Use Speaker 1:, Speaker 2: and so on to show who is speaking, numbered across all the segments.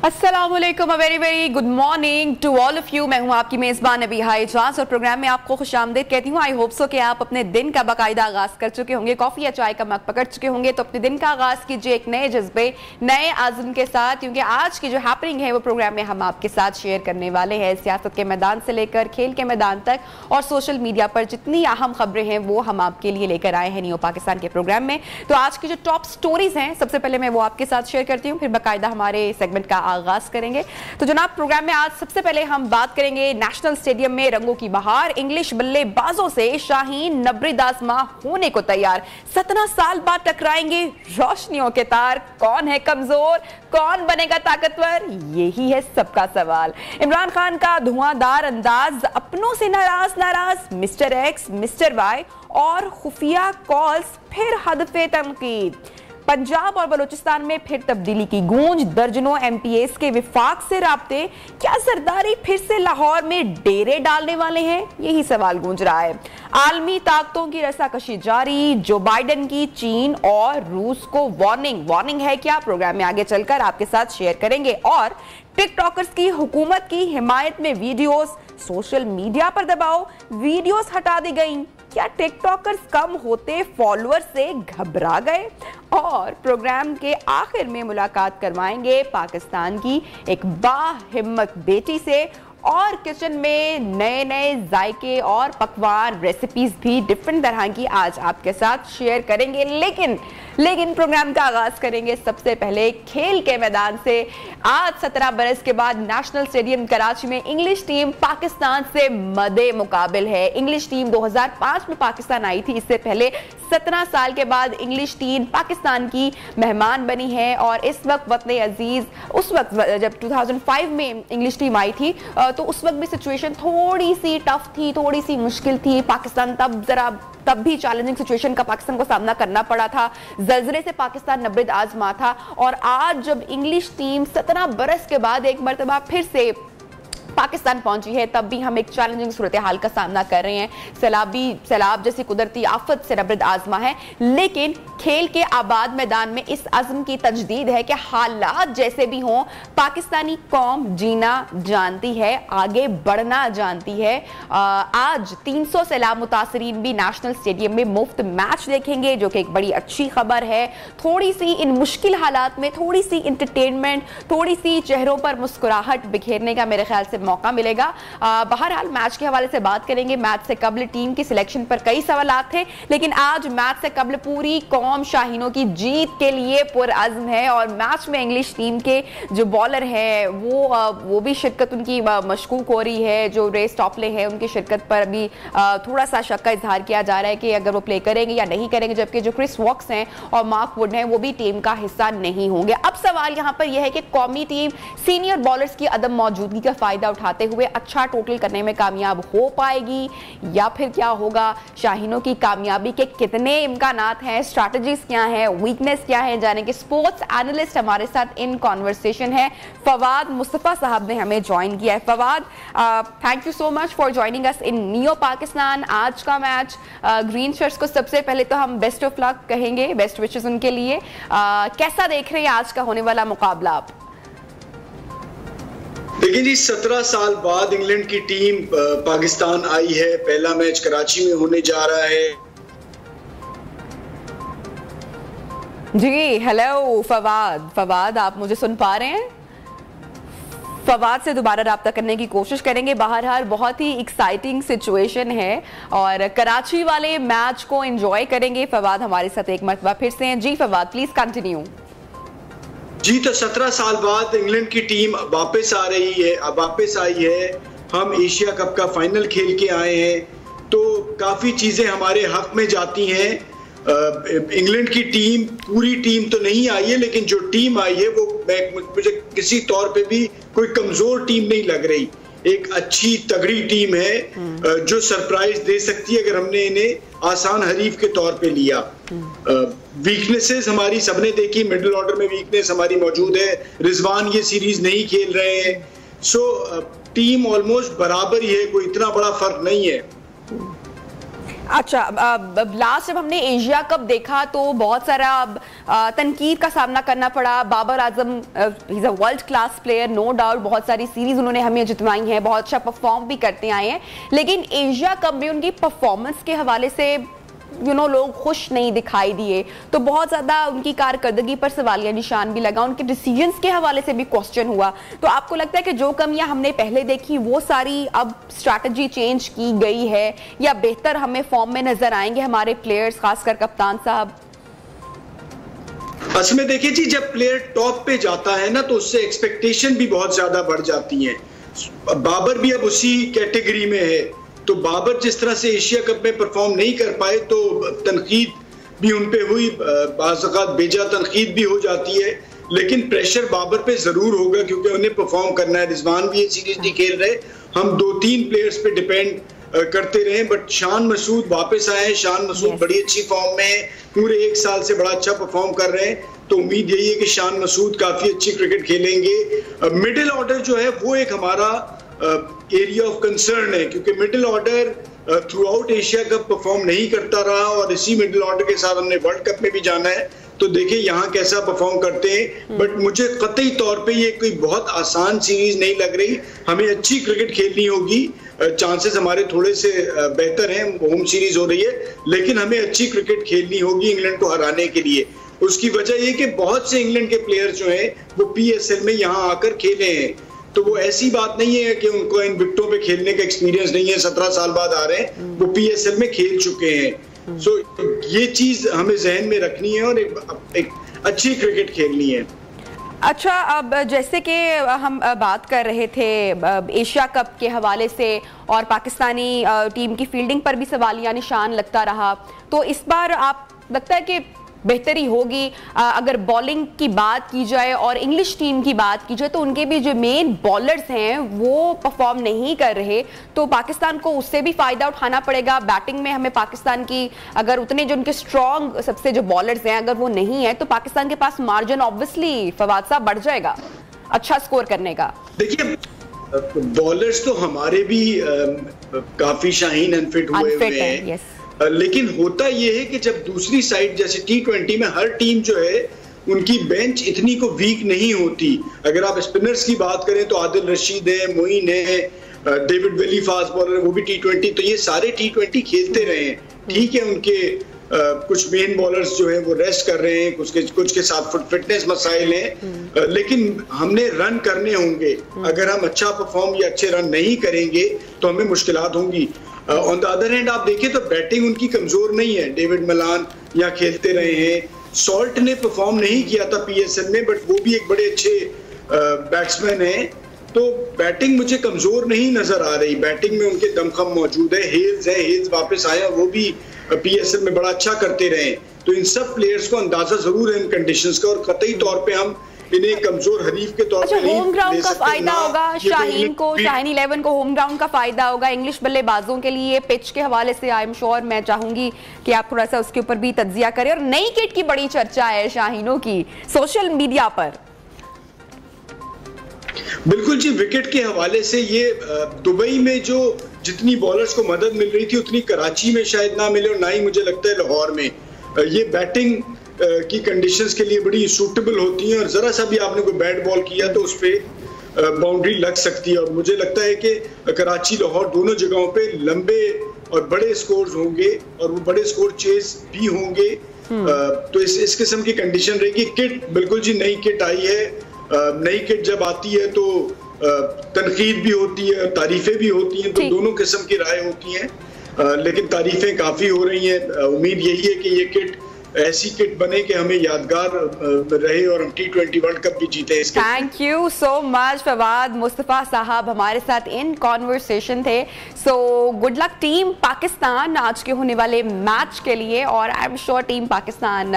Speaker 1: अस्सलामुअलैकुम, a very very good morning to all of you. मैं हूं आपकी मेजबान नबीहा इजाज और प्रोग्राम में आपको खुशामदीद कहती हूं। आई होप सो कि आप अपने दिन का बाकायदा आगाज कर चुके होंगे, कॉफी या चाय का मग पकड़ चुके होंगे। तो अपने दिन का आगाज कीजिए एक नए जज्बे, नए आज़म के साथ, क्योंकि आज की जो हैपनिंग है वो प्रोग्राम में हम आपके साथ शेयर करने वाले हैं। सियासत के मैदान से लेकर खेल के मैदान तक और सोशल मीडिया पर जितनी अहम खबरें हैं वो हम आपके लिए लेकर आए हैं न्यू पाकिस्तान के प्रोग्राम में। तो आज की जो टॉप स्टोरीज हैं सबसे पहले मैं वो आपके साथ शेयर करती हूँ, फिर बाकायदा हमारे सेगमेंट का आगाज करेंगे। तो जनाब, प्रोग्राम में आज सबसे पहले हम बात करेंगे नेशनल स्टेडियम में रंगों की बहार, इंग्लिश बल्लेबाजों से शाहीन नब्रिद आजमा होने को तैयार। 17 साल बाद टकराएंगे रोशनियों के तार, कौन है कमजोर, कौन बनेगा ताकतवर, यही है सबका सवाल। इमरान खान का धुआंधार अंदाज, अपनों से नाराज मिस्टर एक्स मिस्टर वाई और खुफिया कॉल्स फिर हदफे तनकीद। पंजाब और बलूचिस्तान में फिर तब्दीली की गूंज, दर्जनों एमपीएस के विफाक से राब्ते, क्या सरदारी फिर से लाहौर में डेरे डालने वाले हैं, यही सवाल गूंज रहा है। आलमी ताकतों की रसाकशी जारी, जो बाइडेन की चीन और रूस को वार्निंग है क्या, प्रोग्राम में आगे चलकर आपके साथ शेयर करेंगे। और टिकटॉकर्स की हुकूमत की हिमायत में वीडियोस, सोशल मीडिया पर दबाव, वीडियोस हटा दी गई, क्या टिकटॉकर्स कम होते फॉलोअर्स से घबरा गए। और प्रोग्राम के आखिर में मुलाकात करवाएंगे पाकिस्तान की एक बाहिम्मत बेटी से, और किचन में नए नए जायके और पकवान रेसिपीज भी डिफरेंट तरह की आज आपके साथ शेयर करेंगे। लेकिन प्रोग्राम का आगाज करेंगे सबसे पहले खेल के मैदान से। आज 17 बरस के बाद नेशनल स्टेडियम कराची में इंग्लिश टीम पाकिस्तान से मदे मुकाबिल है। इंग्लिश टीम 2005 में पाकिस्तान आई थी, इससे पहले 17 साल के बाद इंग्लिश टीम पाकिस्तान की मेहमान बनी है। और इस वक्त वतन अजीज, उस वक्त जब 2005 में इंग्लिश टीम आई थी तो उस वक्त भी सिचुएशन थोड़ी सी टफ थी, थोड़ी सी मुश्किल थी। पाकिस्तान तब भी चैलेंजिंग सिचुएशन का पाकिस्तान को सामना करना पड़ा था, जल्जले से पाकिस्तान नब्रिद आजमा था। और आज जब इंग्लिश टीम 17 बरस के बाद एक मरतबा फिर से पाकिस्तान पहुंची है, तब भी हम एक चैलेंजिंग सूरत हाल का सामना कर रहे हैं। सैलाब जैसी कुदरती आफत से नब्रिद आजमा है, लेकिन खेल के आबाद मैदान में इस अज़्म की तजदीद है कि हालात जैसे भी हों, पाकिस्तानी कौम जीना जानती है, आगे बढ़ना जानती है। आज 300 सैलाब मुतासरीन भी नेशनल स्टेडियम में मुफ्त मैच देखेंगे, जो कि एक बड़ी अच्छी खबर है। थोड़ी सी इन मुश्किल हालात में थोड़ी सी इंटरटेनमेंट, थोड़ी सी चेहरों पर मुस्कुराहट बिखेरने का मेरे ख्याल से मौका मिलेगा। बहरहाल मैच के हवाले से बात करेंगे। मैच से कबल टीम की सिलेक्शन पर कई सवालात थे, लेकिन आज मैच से कबल पूरी कौम शाहीनों की जीत के लिए पुरअज़्म है। और मैच में इंग्लिश टीम के जो बॉलर हैं वो भी शिरकत उनकी मशकूक हो रही है। जो रेस टॉपले हैं उनकी शिरकत पर अभी थोड़ा सा शक का इजहार किया जा रहा है कि अगर वो प्ले करेंगे या नहीं करेंगे, जबकि जो क्रिस वॉक्स हैं और मार्क वुड हैं वो भी टीम का हिस्सा नहीं होंगे। अब सवाल यहाँ पर यह है कि कौमी टीम सीनियर बॉलर्स की अदम मौजूदगी का फायदा उठाते हुए अच्छा टोटल करने में कामयाब हो पाएगी या फिर क्या होगा। शाहीनों की कामयाबी के कितने इम्कानात हैं, स्ट्रैटेजीज क्या हैं, वीकनेस क्या है, जाने के स्पोर्ट्स एनालिस्ट हमारे साथ इन कॉन्वर्सेशन है। फवाद मुस्तफा साहब ने हमें ज्वाइन किया है। Fawad, thank you so much for joining us in neo Pakistan. आज का मैच, ग्रीन शर्ट्स को सबसे पहले तो हम बेस्ट ऑफ लक कहेंगे, बेस्ट विशेस उनके लिए। कैसा देख रहे हैं आज का होने वाला मुकाबला आप?
Speaker 2: देखिए जी, 17 साल बाद इंग्लैंड की टीम पाकिस्तान आई है। पहला मैच कराची में होने जा रहा है।
Speaker 1: जी हेलो फवाद, आप मुझे सुन पा रहे हैं? फवाद से दोबारा रब्ता करने की कोशिश करेंगे। बहरहाल बहुत ही एक्साइटिंग सिचुएशन है और कराची वाले मैच को एंजॉय करेंगे। फवाद हमारे साथ एक मरतबा फिर से हैं। जी फवाद, प्लीज कंटिन्यू।
Speaker 2: जी, तो 17 साल बाद इंग्लैंड की टीम वापस आ रही है, अब वापस आई है। हम एशिया कप का फाइनल खेल के आए हैं, तो काफ़ी चीज़ें हमारे हक में जाती हैं। इंग्लैंड की टीम, पूरी टीम तो नहीं आई है, लेकिन जो टीम आई है वो मुझे किसी तौर पे भी कोई कमज़ोर टीम नहीं लग रही। एक अच्छी तगड़ी टीम है जो सरप्राइज दे सकती है अगर हमने इन्हें आसान हरीफ के तौर पे लिया। वीकनेसेस हमारी सबने देखी, मिडिल ऑर्डर में वीकनेस हमारी मौजूद है। रिजवान ये सीरीज नहीं खेल रहे हैं, सो टीम ऑलमोस्ट बराबर ही है, कोई इतना बड़ा फर्क नहीं है।
Speaker 1: अच्छा, लास्ट जब हमने एशिया कप देखा तो बहुत सारा तनकीद का सामना करना पड़ा। Babar Azam he is a world class player, no doubt, बहुत सारी सीरीज उन्होंने हमें जितवाई हैं, बहुत अच्छा परफॉर्म भी करते आए हैं, लेकिन एशिया कप में उनकी परफॉर्मेंस के हवाले से लोग खुश नहीं दिखाई दिए, तो बहुत ज्यादा उनकी कारकर्दगी पर सवालिया निशान भी लगा, उनके डिसीजंस के हवाले से भी क्वेश्चन हुआ। तो आपको लगता है कि जो कमियां हमने पहले देखी वो सारी अब स्ट्रैटेजी चेंज की गई है, या बेहतर हमें फॉर्म में नजर आएंगे हमारे प्लेयर्स, खासकर कप्तान साहब?
Speaker 2: असल में देखिए जी, जब प्लेयर टॉप पे जाता है ना तो उससे एक्सपेक्टेशन भी बहुत ज्यादा बढ़ जाती है। बाबर भी अब उसी कैटेगरी में है, तो बाबर जिस तरह से एशिया कप में परफॉर्म नहीं कर पाए तो तनकीद भी उन पे हुई, बाज़ औक़ात बेजा तनकीद भी हो जाती है, लेकिन प्रेशर बाबर पे जरूर होगा क्योंकि उन्हें परफॉर्म करना है। रिजवान भी ये सीरीज नहीं खेल रहे, हम 2-3 प्लेयर्स पे डिपेंड करते रहे, बट शान मसूद वापस आए हैं। शान मसूद बड़ी अच्छी फॉर्म में है, पूरे 1 साल से बड़ा अच्छा परफॉर्म कर रहे हैं, तो उम्मीद यही है कि शान मसूद काफी अच्छी क्रिकेट खेलेंगे। मिडिल ऑर्डर जो है वो एक हमारा एरिया ऑफ कंसर्न है, क्योंकि middle order through out Asia cup perform नहीं करता रहा और इसी मिडिल ऑर्डर के साथ हमने वर्ल्ड कप में भी जाना है, तो देखिए यहाँ कैसा परफॉर्म करते हैं। बट मुझे कतई तौर पे ये कोई बहुत आसान सीरीज नहीं लग रही, हमें अच्छी क्रिकेट खेलनी होगी। चांसेस हमारे थोड़े से बेहतर हैं, होम सीरीज हो रही है, लेकिन हमें अच्छी क्रिकेट खेलनी होगी इंग्लैंड को हराने के लिए। उसकी वजह ये कि बहुत से इंग्लैंड के प्लेयर्स जो हैं वो PSL में यहाँ आकर खेले हैं, तो वो ऐसी बात नहीं है कि उनको इन विकेटों पे खेलने का एक्सपीरियंस नहीं है, 17 साल बाद आ रहे हैं, वो PSL में खेल चुके हैं। सो ये चीज हमें जहन में रखनी है और एक अच्छी क्रिकेट खेलनी है।
Speaker 1: अच्छा, अब जैसे कि हम बात कर रहे थे एशिया कप के हवाले से और पाकिस्तानी टीम की फील्डिंग पर भी सवालिया निशान लगता रहा, तो इस बार आप लगता है कि बेहतरी होगी? अगर बॉलिंग की बात की जाए और इंग्लिश टीम की बात की जाए तो उनके भी जो मेन बॉलर्स हैं वो परफॉर्म नहीं कर रहे, तो पाकिस्तान को उससे भी फायदा उठाना पड़ेगा। बैटिंग में हमें पाकिस्तान की अगर उतने जो उनके स्ट्रॉन्ग सबसे जो बॉलर्स हैं अगर वो नहीं है तो पाकिस्तान के पास मार्जिन ऑब्वियसली फवाद साहब बढ़ जाएगा अच्छा स्कोर करने का।
Speaker 2: देखिए, बॉलर्स तो हमारे भी काफी शाहीन अनफिट हुए हैं, लेकिन होता यह है कि जब दूसरी साइड जैसे T20 में हर टीम जो है उनकी बेंच इतनी को वीक नहीं होती। अगर आप स्पिनर्स की बात करें तो आदिल रशीद है, मोइन है, डेविड वेली फास्ट बॉलर है, वो भी T20, तो ये सारे T20 खेलते रहे हैं। ठीक है, उनके कुछ मेन बॉलर्स जो है वो रेस्ट कर रहे हैं, कुछ के साथ फिटनेस मसाइल हैं, लेकिन हमने रन करने होंगे। अगर हम अच्छा परफॉर्म या अच्छे रन नहीं करेंगे तो हमें मुश्किलात होंगी। ऑन द अदर हैंड आप देखिए तो बैटिंग उनकी कमजोर नहीं है, डेविड मलान यहाँ खेलते रहे हैं, सॉल्ट ने परफॉर्म नहीं किया था PSL में, बट वो भी एक बड़े अच्छे बैट्समैन हैं, तो बैटिंग मुझे कमजोर नहीं नजर आ रही। बैटिंग में उनके दमखम मौजूद है, हेल्स वापस आया, वो भी PSL में बड़ा अच्छा करते रहे, तो इन सब प्लेयर्स को अंदाजा जरूर है इन कंडीशंस का, और कतई तौर पे हम इन्हें कमजोर हरीफ के तौर पे नहीं
Speaker 1: होम ग्राउंड का फायदा होगा शाहीन को, शाहीन 11 को होम ग्राउंड का फायदा होगा इंग्लिश बल्लेबाजों के लिए। पिच के हवाले से आई एम श्योर मैं चाहूंगी कि आप थोड़ा सा उसके ऊपर भी तज्जिया करें, और नई किट की बड़ी चर्चा है शाहीनों की सोशल मीडिया पर।
Speaker 2: बिल्कुल जी, विकेट के हवाले से ये दुबई में जो जितनी बॉलर्स को मदद मिल रही थी उतनी कराची में शायद ना मिले, और ना ही मुझे लगता है लाहौर में। ये बैटिंग की कंडीशंस के लिए बड़ी सूटेबल होती हैं, और जरा सा भी आपने कोई बैट बॉल किया तो उस पर बाउंड्री लग सकती है, और मुझे लगता है कि कराची लाहौर दोनों जगहों पे लंबे और बड़े स्कोर्स होंगे, और वो बड़े स्कोर चेस भी होंगे। तो इस किस्म की कंडीशन रहेगी। किट बिल्कुल जी, नई किट आई है, नई किट जब आती है तो तनकीद भी होती है, तारीफें भी होती हैं, तो दोनों किस्म की राय होती हैं, लेकिन तारीफें काफी हो रही हैं। उम्मीद यही है कि ये किट ऐसी किट बने कि हमें यादगार रहे और हम T20 वर्ल्ड कप भी जीते।
Speaker 1: Thank you so much Fawad Mustafa साहब हमारे साथ इन कॉन्वर्सेशन थे। So good luck team Pakistan आज के होने वाले मैच के लिए, और I am sure team Pakistan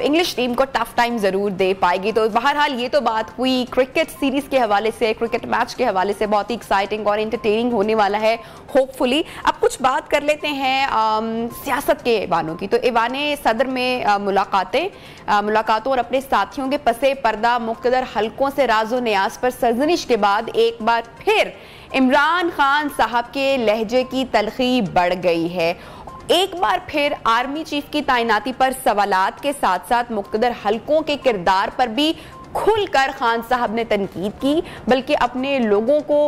Speaker 1: English team को टफ टाइम जरूर दे पाएगी। तो बहरहाल ये तो बात हुई क्रिकेट सीरीज के हवाले से, क्रिकेट मैच के हवाले से बहुत ही एक्साइटिंग और एंटरटेनिंग होने वाला है होपफुली। अब कुछ बात कर लेते हैं सियासत के ऐवानों की। तो ऐवाने सदर में मुलाकातों और अपने साथियों के पसे पर्दा मुख्तदर हलकों से राजो न्याज पर सरजनिश के बाद एक बार फिर इमरान खान साहब के लहजे की तलखी बढ़ गई है। एक बार फिर आर्मी चीफ की तैनाती पर सवालात के साथ साथ मुख्तलिफ हलकों के किरदार पर भी खुलकर खान साहब ने तनकीद की, बल्कि अपने लोगों को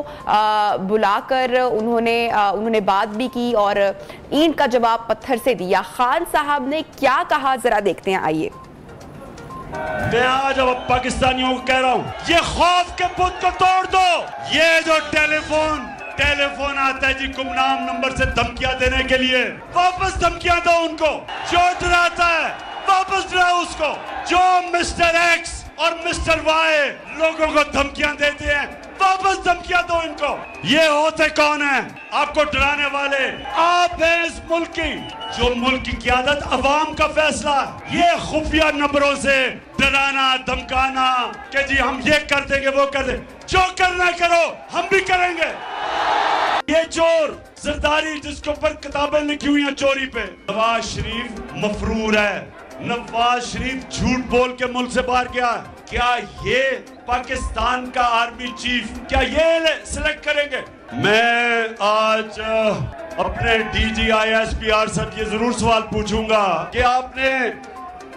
Speaker 1: बुलाकर उन्होंने बात भी की और ईंट का जवाब पत्थर से दिया। खान साहब ने क्या कहा, जरा देखते हैं, आइए।
Speaker 3: मैं आज अब पाकिस्तानियों को कह रहा हूं, ये खौफ के बुत को तोड़ दो। ये जो टेलीफोन आता है जी गुमनाम नंबर से धमकियां देने के लिए, वापस धमकियां दो उनको। जो डराता है वापस डराओ उसको। जो मिस्टर एक्स और मिस्टर वाई लोगों को धमकियां देते हैं, वापस धमकियां दो इनको। ये होते कौन है आपको डराने वाले? आप हैं इस मुल्क की, जो मुल्क की क़यादत अवाम का फैसला। ये खुफिया नंबरों से डराना धमकाना कि जी हम ये कर देंगे वो कर देंगे, जो करना करो हम भी करेंगे। ये चोर जरदारी जिसके ऊपर किताबें लिखी हुई हैं चोरी पे, नवाज शरीफ मफरूर है। नवाज शरीफ झूठ बोल के मुल्क से बाहर गया। क्या ये पाकिस्तान का आर्मी चीफ क्या ये सिलेक्ट करेंगे? मैं आज अपने DGISPR से ये जरूर सवाल पूछूंगा कि आपने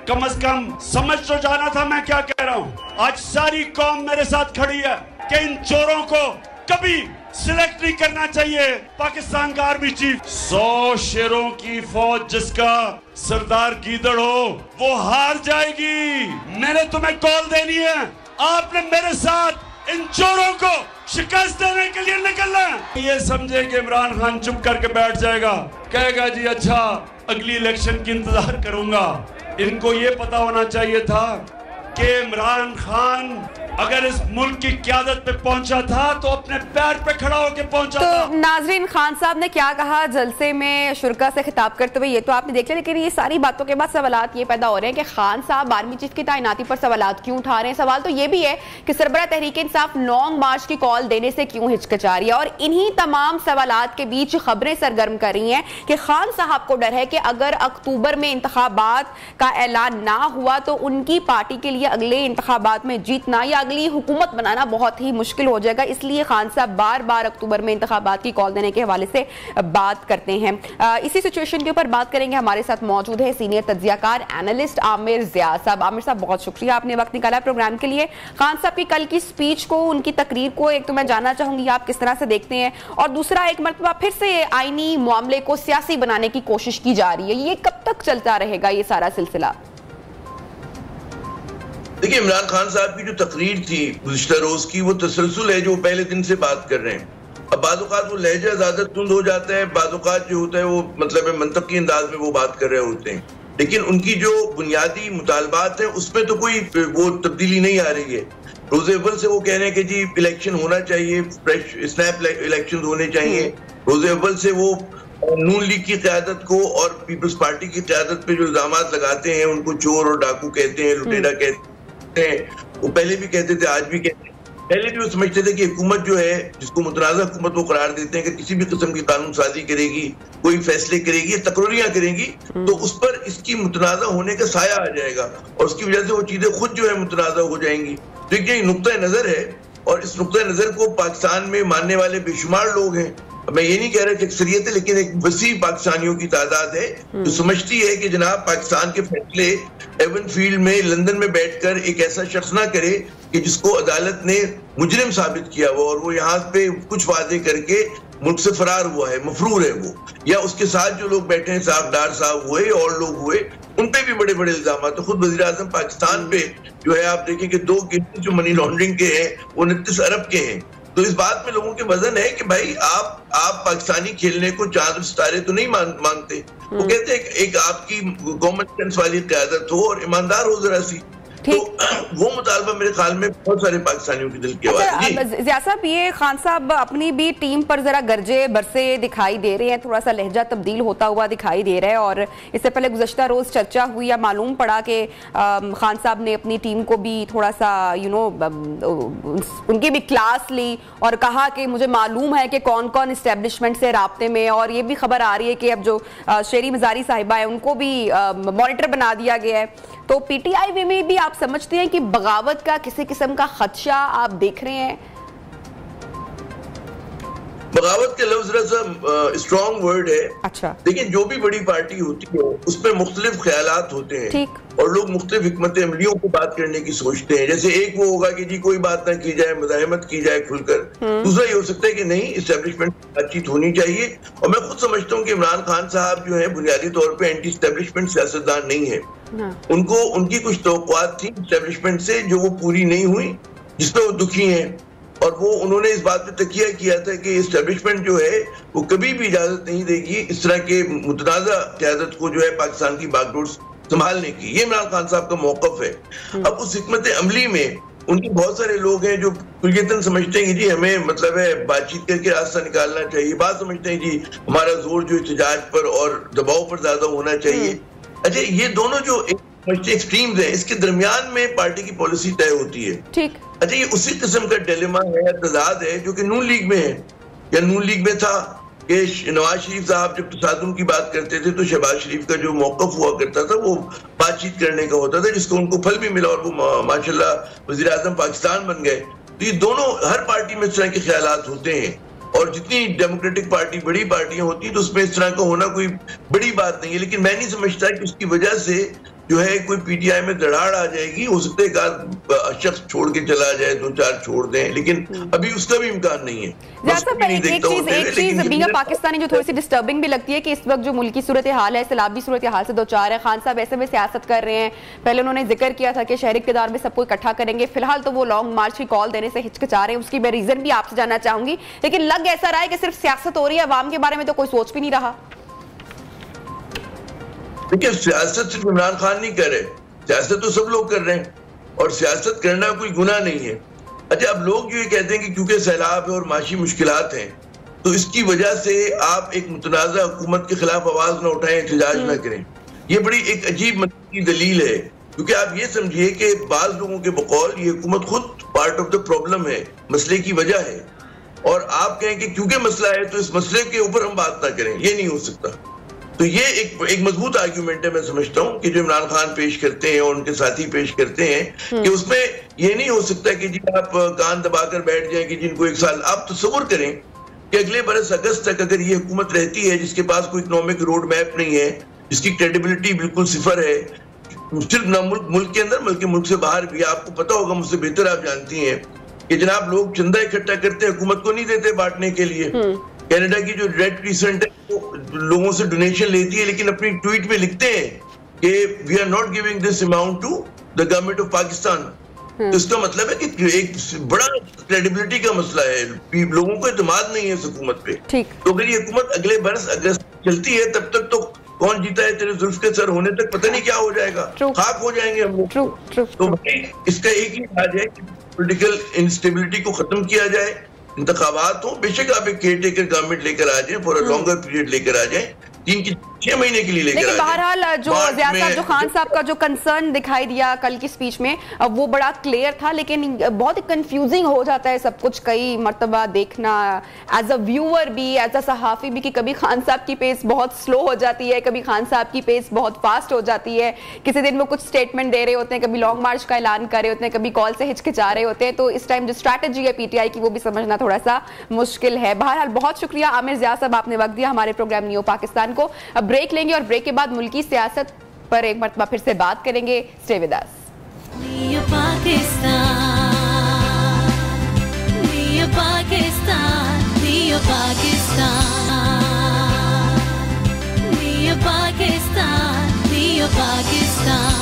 Speaker 3: कम से कम समझ तो जाना था मैं क्या कह रहा हूं। आज सारी कौम मेरे साथ खड़ी है कि इन चोरों को कभी सिलेक्ट नहीं करना चाहिए पाकिस्तान का आर्मी चीफ। 100 शेरों की फौज जिसका सरदार गीदड़ हो वो हार जाएगी। मैंने तुम्हें कॉल देनी है, आपने मेरे साथ इन चोरों को शिकस्त देने के लिए निकलना है। ये समझे कि इमरान खान चुप करके बैठ जाएगा, कहेगा जी अच्छा अगली इलेक्शन की इंतजार करूंगा। इनको ये पता होना चाहिए था कि इमरान खान अगर इस मुल्क की क़यादत पे पहुंचा था तो अपने पैर पे खड़ा होकर पहुंचा था।
Speaker 1: नाजरीन, खान साहब ने क्या कहा जलसे में शुरका से खिताब करते हुए, ये तो आपने देख लिया, लेकिन ये सारी बातों के बाद सवालात ये पैदा हो रहे हैं कि खान साहब आर्मी चीफ की तैनाती पर सवालात क्यों उठा रहे हैं। सवाल तो ये भी है कि सरबराह तहरीक इंसाफ लॉन्ग मार्च की कॉल देने से क्यों हिचकिचा रही है। और इन्हीं तमाम सवालात के बीच खबरें सरगर्म कर रही हैं कि खान साहब को डर है कि अगर अक्टूबर में इंतखाबात का ऐलान ना हुआ तो उनकी पार्टी के लिए अगले इंतखाबात में जीतना या अगली हुकूमत बनाना बहुत ही मुश्किल हो जाएगा। इसलिए खान साहब बार बार अक्टूबर में इंतखाबात की कॉल देने के हवाले से बात करते हैं। इसी सिचुएशन के ऊपर बात करेंगे। हमारे साथ मौजूद है सीनियर तज्जियाकार एनालिस्ट आमिर ज़िया साहब। आमिर साहब, बहुत शुक्रिया, आपने वक्त निकाला प्रोग्राम के लिए। खान साहब की कल की स्पीच को, उनकी तकरीर को एक तो मैं जानना चाहूंगी आप किस तरह से देखते हैं, और दूसरा एक मरतबा फिर से आईनी मामले को सियासी बनाने की कोशिश की जा रही है, ये कब तक चलता रहेगा ये सारा सिलसिला?
Speaker 4: देखिए, इमरान खान साहब की जो तकरीर थी गुज़िश्ता रोज की, वो तसलसल है जो पहले दिन से बात कर रहे हैं। अब बाज़-औक़ात वो लहजा ज़्यादा तुंद हो जाता है, बाज़-औक़ात जो होता है वो मतलब मंतकी अंदाज में वो बात कर रहे होते हैं, लेकिन उनकी जो बुनियादी मुतालबात है उसमें तो कोई वो तब्दीली नहीं आ रही है। रोज़े अव्वल से वो कह रहे हैं कि जी इलेक्शन होना चाहिए, फ्रेश स्नैप इलेक्शन होने चाहिए। रोज़े अव्वल से वो नून लीग की क़यादत को और पीपल्स पार्टी की क़यादत पे जो इल्ज़ामात लगाते हैं, उनको चोर और डाकू कहते हैं, लुटेरा कहते हैं, वो पहले भी कहते थे, आज भी कहते हैं। पहले भी वो समझते थे कि हुकूमत जो है, जिसको मुतनाज़ा हुकूमत वो करार देते हैं कि किसी भी किस्म की कानून साजी करेगी, कोई फैसले करेगी, तकरीरियां करेगी, तो उस पर इसकी मुतनाज़ा होने का साया आ जाएगा और उसकी वजह से वो चीजें खुद जो है मुतनाज़ा हो जाएंगी। तो ये नुक्ता नजर है और इस नुक्ता नजर को पाकिस्तान में मानने वाले बेशुमार लोग हैं। मैं ये नहीं कह रहा कि अक्सरियत है, लेकिन एक वसी पाकिस्तानियों की तादाद है जो समझती है कि जनाब पाकिस्तान के फैसले एवन फील्ड में लंदन में बैठकर एक ऐसा शख्स ना करे कि जिसको अदालत ने मुजरिम साबित किया हुआ और वो यहाँ पे कुछ वादे करके मुल्क से फरार हुआ है, मफरूर है वो, या उसके साथ जो लोग बैठे हैं, साहबदार साहब हुए और लोग हुए, उन पे भी बड़े बड़े इल्जाम। तो खुद वज़ीर आज़म पाकिस्तान पे जो है आप देखें कि 2 केसेस जो मनी लॉन्ड्रिंग के हैं वो 29 अरब के हैं। तो इस बात में लोगों के वजन है कि भाई आप पाकिस्तानी खेलने को चांद सितारे तो नहीं मांगते। वो कहते हैं एक आपकी कॉमन सेंस वाली क़यादत हो और ईमानदार हो जरा सी, तो वो मुतालबा मेरे ख्याल में बहुत सारे पाकिस्तानियों की दिल की आवाज़ है।
Speaker 1: ज़िया साहब, ये खान साहब अपनी भी टीम पर जरा गरजे बरसे दिखाई दे रहे हैं, थोड़ा सा लहजा तब्दील होता हुआ दिखाई दे रहा है। और इससे पहले गुज़श्ता रोज चर्चा हुई या मालूम पड़ा कि खान साहब ने अपनी टीम को भी थोड़ा सा उनकी भी क्लास ली और कहा कि मुझे मालूम है कि कौन कौन इस्टेब्लिशमेंट से राब्ते में। और ये भी खबर आ रही है कि अब जो शेरी मजारी साहिबा है उनको भी मॉनिटर बना दिया गया है। तो PTI में भी आप समझते हैं कि बगावत का किसी किस्म का खदशा आप देख रहे हैं?
Speaker 4: बगावत का लफ्ज जरा सा स्ट्रॉन्ग वर्ड है।
Speaker 1: अच्छा।
Speaker 4: लेकिन जो भी बड़ी पार्टी होती है उसमें मुख्तलिफ ख्यालात होते हैं और लोग मुख्तलिफ हिकमत अमलियों को बात करने की सोचते हैं। जैसे एक वो होगा कि जी कोई बात ना की जाए, मुज़ाहमत की जाए खुलकर। दूसरा ये हो सकता है कि नहीं, इस्टेब्लिशमेंट बातचीत होनी चाहिए। और मैं खुद समझता हूँ कि इमरान खान साहब जो है बुनियादी तौर पर एंटी इस्टेब्लिशमेंट सियासतदान नहीं है। उनको उनकी कुछ तवक्कुआत थी इस्टेब्लिशमेंट से जो वो पूरी नहीं हुई, जिसमें वो दुखी हैं। और वो उन्होंने इस बात पे तकिया किया था कि इस्टेब्लिशमेंट जो है वो कभी भी इजाजत नहीं देगी इस तरह के मुतनाज़ा क़यादत को जो है पाकिस्तान की बागडोर संभालने की। ये इमरान खान साहब का मौक़िफ़ है। अब उस हिकमत अमली में उनके बहुत सारे लोग हैं जो कुल्लियतन समझते हैं कि जी हमें मतलब है बातचीत करके रास्ता निकालना चाहिए। बात समझते हैं जी हमारा जोर जो एहतजाज पर और दबाव पर ज्यादा होना चाहिए। अच्छा, ये दोनों जो एक्सट्रीम्स हैं, इसके दरमियान में पार्टी की पॉलिसी तय होती है। ठीक। अच्छा, ये उसी किस्म का डिलेमा है, तजाद है जो कि नून लीग में है या नून लीग में था कि नवाज शरीफ साहब जब तसादुम की बात करते थे तो शहबाज शरीफ का जो मौक़िफ़ हुआ करता था वो बातचीत करने का होता था, जिसको उनको फल भी मिला और वो माशाल्लाह वज़ीर आज़म पाकिस्तान बन गए। तो ये दोनों हर पार्टी में इस तरह के ख्यालात होते हैं और जितनी डेमोक्रेटिक पार्टी बड़ी पार्टियां होती हैं तो उसमें इस तरह का होना कोई बड़ी बात नहीं है। लेकिन मैं नहीं समझता कि उसकी वजह से जो है कोई पीटीआई में दरार आ जाएगी। हो सकता है एक शख्स छोड़ के चला जाए, 2-4 छोड़ दें, लेकिन अभी उसका भी इम्कान नहीं है।
Speaker 1: एक चीज बीगा पाकिस्तानी जो थोड़ी सी डिस्टर्बिंग भी लगती है कि इस वक्त जो मुल्की सूरत हाल है, सैलाबी सूरत हाल से 2-4 है। खान साहब ऐसे में सियासत कर रहे हैं। पहले उन्होंने जिक्र किया था कि शहरी इक़्तिदार में सबको इकट्ठा करेंगे। फिलहाल तो वो लॉन्ग मार्च की कॉल देने से हिचकिचा रहे हैं। उसकी मैं रीजन भी आपसे जानना चाहूंगी, लेकिन लग ऐसा रहा है कि सिर्फ सियासत हो रही है, अवाम के बारे में तो कोई सोच भी नहीं रहा।
Speaker 4: देखिए, सियासत सिर्फ इमरान खान नहीं कर रहे, सियासत तो सब लोग कर रहे हैं और सियासत करना कोई गुनाह नहीं है। अच्छा, अब लोग जो ये कहते हैं कि क्योंकि सैलाब है और माशी मुश्किलात हैं तो इसकी वजह से आप एक मुतनाज़ा हुकूमत के खिलाफ आवाज ना उठाएं, एहतजाज ना करें, ये बड़ी एक अजीब मतलब की दलील है। क्योंकि आप ये समझिए कि बाज लोगों के बकौल ये हुकूमत खुद पार्ट ऑफ द प्रॉब्लम है, मसले की वजह है। और आप कहें कि क्योंकि मसला है तो इस मसले के ऊपर हम बात ना करें, ये नहीं हो सकता। तो ये एक मजबूत आर्ग्यूमेंट है, मैं समझता हूँ कि जो इमरान खान पेश करते हैं और उनके साथी पेश करते हैं कि उसमें ये नहीं हो सकता कि जी आप कान दबाकर बैठ जाएं कि जिनको 1 साल। आप तसव्वुर करें कि अगले बरस अगस्त तक अगर ये हुकूमत रहती है जिसके पास कोई इकोनॉमिक रोड मैप नहीं है, जिसकी क्रेडिबिलिटी बिल्कुल सिफर है, सिर्फ न मुल्क के अंदर बल्कि मुल्क से बाहर भी। आपको पता होगा, मुझसे बेहतर आप जानती हैं कि जनाब लोग चंदा इकट्ठा करते हैं, हुकूमत को नहीं देते बांटने के लिए। कनाडा की जो रेड क्रिसेंट है वो लोगों से डोनेशन लेती है, लेकिन अपनी ट्वीट में लिखते हैं कि we are not giving this amount to the government of Pakistan. तो इसका मतलब है कि एक बड़ा क्रेडिबिलिटी का मसला है, लोगों को एतमाद नहीं है इस हुकूमत पे। तो अगर ये हुकूमत अगले बरस अगस्त चलती है तब तक तो कौन जीता है तेरे जुल्फ के सर होने तक पता नहीं क्या हो जाएगा, खाक हो जाएंगे हम लोग। तो इसका एक ही इलाज है कि पॉलिटिकल इंस्टेबिलिटी को खत्म किया जाए, इंतखाबात हो, बेशक आप एक केयर टेकर गवर्नमेंट लेकर आ जाए, फॉर अ लॉन्गर पीरियड लेकर आ जाए, 6 महीने के लिए लेकर आ जाए।
Speaker 1: बहरहाल जो ज़िया साहब, जो खान साहब का जो कंसर्न दिखाई दिया कल की स्पीच में, अब वो बड़ा क्लियर था, लेकिन बहुत कंफ्यूजिंग हो जाता है सब कुछ कई मर्तबा देखना, एज अ व्यूअर भी, एज अ सहाफ़ी भी, कि कभी खान साहब की पेस बहुत स्लो हो जाती है, कभी खान साहब की पेस बहुत फास्ट हो जाती है। किसी दिन वो कुछ स्टेटमेंट दे रहे होते हैं, कभी लॉन्ग मार्च का ऐलान कर रहे होते हैं, कभी कॉल से हिचकिचा रहे होते हैं। तो इस टाइम जो स्ट्रैटेजी है पीटीआई की वो भी समझना थोड़ा सा मुश्किल है। बहरहाल बहुत शुक्रिया आमिर ज़िया साहब, आपने वक्त दिया हमारे प्रोग्राम नियो पाकिस्तान को। अब ब्रेक लेंगे और ब्रेक के बाद मुल्की सियासत पर एक मर्तबा फिर से बात करेंगे। Stay with us.
Speaker 5: Neo Pakistan, neo Pakistan, neo Pakistan, neo Pakistan, neo Pakistan.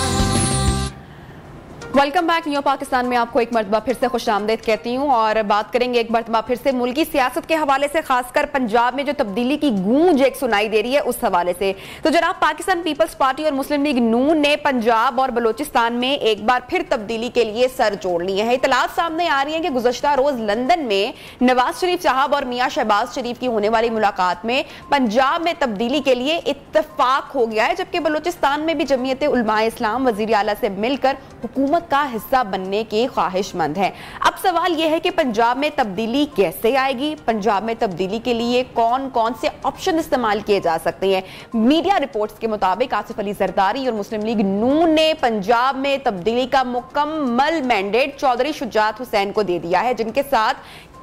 Speaker 1: Welcome back new Pakistan में आपको एक मरतबा फिर से खुशामदीद कहती हूँ और बात करेंगे एक मरतबा फिर से मुल्की सियासत के हवाले से, खासकर पंजाब में जो तब्दीली की गूंज एक सुनाई दे रही है उस हवाले से। तो जनाब, पाकिस्तान पीपल्स पार्टी और मुस्लिम लीग नून ने पंजाब और बलोचिस्तान में एक बार फिर तब्दीली के लिए सर जोड़ लिए हैं। इतलात सामने आ रही है कि गुज़श्ता रोज लंदन में नवाज शरीफ साहब और मियां शहबाज शरीफ की होने वाली मुलाकात में पंजाब में तब्दीली के लिए इत्तफाक हो गया है, जबकि बलोचिस्तान में भी जमीयत उलमाए इस्लाम वजीर आला से मिलकर हुकूमत का हिस्सा बनने के ख्वाहिशमंद है। अब सवाल यह है कि पंजाब में तब्दीली कैसे आएगी, पंजाब में तब्दीली के लिए कौन कौन से ऑप्शन इस्तेमाल किए जा सकते हैं। मीडिया रिपोर्ट्स के मुताबिक आसिफ अली जरदारी और मुस्लिम लीग नून ने पंजाब में तब्दीली का मुकम्मल मैंडेट चौधरी शुजात हुसैन को दे दिया है, जिनके साथ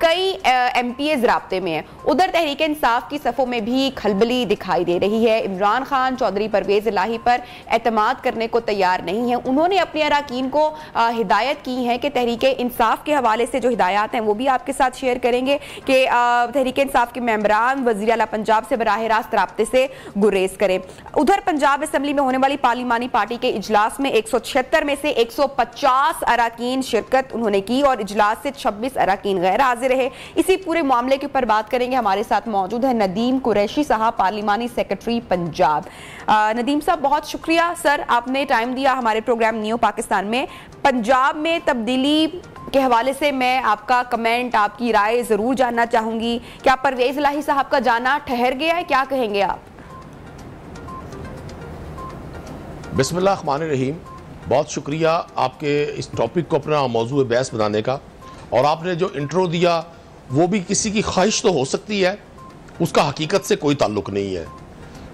Speaker 1: कई MPs राब्ते में हैं। उधर तहरीक इंसाफ की सफ़ों में भी खलबली दिखाई दे रही है। इमरान खान चौधरी परवेज इलाही पर एतमाद करने को तैयार नहीं है। उन्होंने अपने अरकान को हिदायत की है कि तहरीक इंसाफ के हवाले से जो हिदायत हैं वो भी आपके साथ शेयर करेंगे कि तहरीक इंसाफ के मेंबरान वज़ीर आला पंजाब से बराह रास्त राब्ते से गुरेज करें। उधर पंजाब असम्बली में होने वाली पार्लिमानी पार्टी के इजलास में 176 में से 150 अरकान शिरकत उन्होंने की और इजलास से 26 अरकान गैर हाजिर रहे। इसी पूरे मामले के ऊपर बात करेंगे। हमारे साथ मौजूद है नदीम कुरैशी साहब, पार्लिमानी सेक्रेटरी पंजाब। नदीम साहब, बहुत शुक्रिया सर, आपने टाइम दिया हमारे प्रोग्राम न्यू पाकिस्तान में। पंजाब में तब्दीली के हवाले से मैं आपका कमेंट, आपकी राय जरूर जानना चाहूंगी। क्या परवेज इलाही साहब का जाना ठहर गया है, क्या कहेंगे आप?
Speaker 6: बिस्मिल्लाहिर्रहमानिर्रहीम, बहुत शुक्रिया आपके इस टॉपिक को अपना मौजूद बहस बनाने का। और आपने जो इंट्रो दिया वो भी किसी की ख्वाहिश तो हो सकती है, उसका हकीकत से कोई ताल्लुक नहीं है।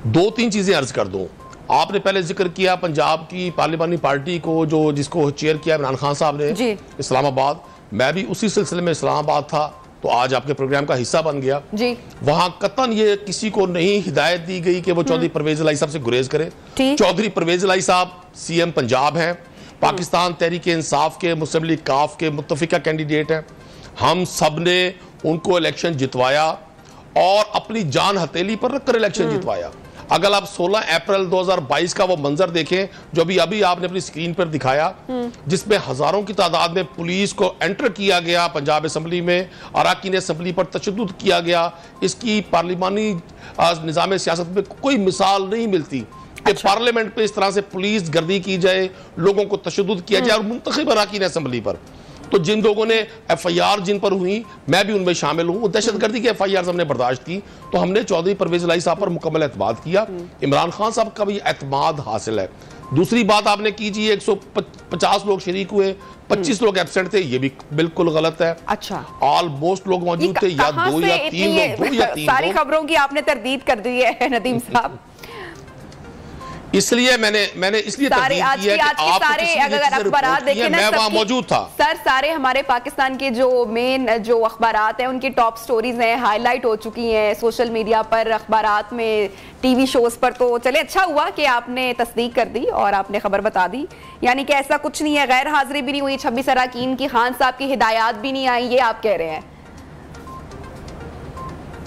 Speaker 6: दो तीन चीज़ें अर्ज कर दूं। आपने पहले जिक्र किया पंजाब की पार्लिमानी पार्टी को जिसको चेयर किया इमरान खान साहब ने इस्लामाबाद। मैं भी उसी सिलसिले में इस्लामाबाद था तो आज आपके प्रोग्राम का हिस्सा बन गया जी। वहां कतन ये किसी को नहीं हिदायत दी गई कि वो चौधरी परवेज इलाही साहब से गुरेज करे। चौधरी परवेज इलाही साहब CM पंजाब हैं, पाकिस्तान तहरीक इंसाफ के मुस्लिम लीग काफ के मुत्तफिका कैंडिडेट हैं। हम सब ने उनको इलेक्शन जितवाया और अपनी जान हथेली पर रखकर इलेक्शन जितवाया। अगर आप 16 अप्रैल 2022 का वो मंजर देखें जो अभी आपने अपनी स्क्रीन पर दिखाया, जिसमें हजारों की तादाद में पुलिस को एंटर किया गया पंजाब असम्बली में, अरकान असम्बली पर तशद्दुद किया गया, इसकी पार्लिमानी निज़ाम सियासत में कोई मिसाल नहीं मिलती कि पार्लियामेंट पे इस तरह से पुलिस गर्दी की जाए, लोगों को तशद्दुद किया जाए और मुंतखब अरकान असम्बली पर। तो जिन लोगों ने FIR जिन पर हुई, मैं भी उनमें शामिल हूं, दहशतगर्दी की FIR हमने बर्दाश्त की, तो हमने चौधरी परवेज इलाही साहब पर मुकम्मल एतमाद किया। इमरान खान साहब का भी एतमाद हासिल है। दूसरी बात आपने की जी 150 लोग शरीक हुए, 25 लोग एब्सेंट थे, ये भी बिल्कुल गलत है।
Speaker 1: अच्छा,
Speaker 6: ऑलमोस्ट लोग मौजूद थे, या 2 या 3 लोग।
Speaker 1: सारी खबरों की आपने तरदीद कर दी है नदीम साहब।
Speaker 6: इसलिए मैंने इसलिए
Speaker 1: सारे आज की सारे अगर अखबारात देखें ना,
Speaker 6: मैं वहां मौजूद था
Speaker 1: सर, सारे हमारे पाकिस्तान के जो मेन जो अखबारात हैं उनकी टॉप स्टोरीज हैं, हाईलाइट हो चुकी हैं सोशल मीडिया पर, अखबारात में, TV शोज पर। तो चले, अच्छा हुआ कि आपने तस्दीक कर दी और आपने खबर बता दी। यानी कि ऐसा कुछ नहीं है, गैर हाजिरी भी नहीं हुई, 26 अरकान की, खान साहब की हिदायत भी नहीं आई, ये आप कह रहे हैं।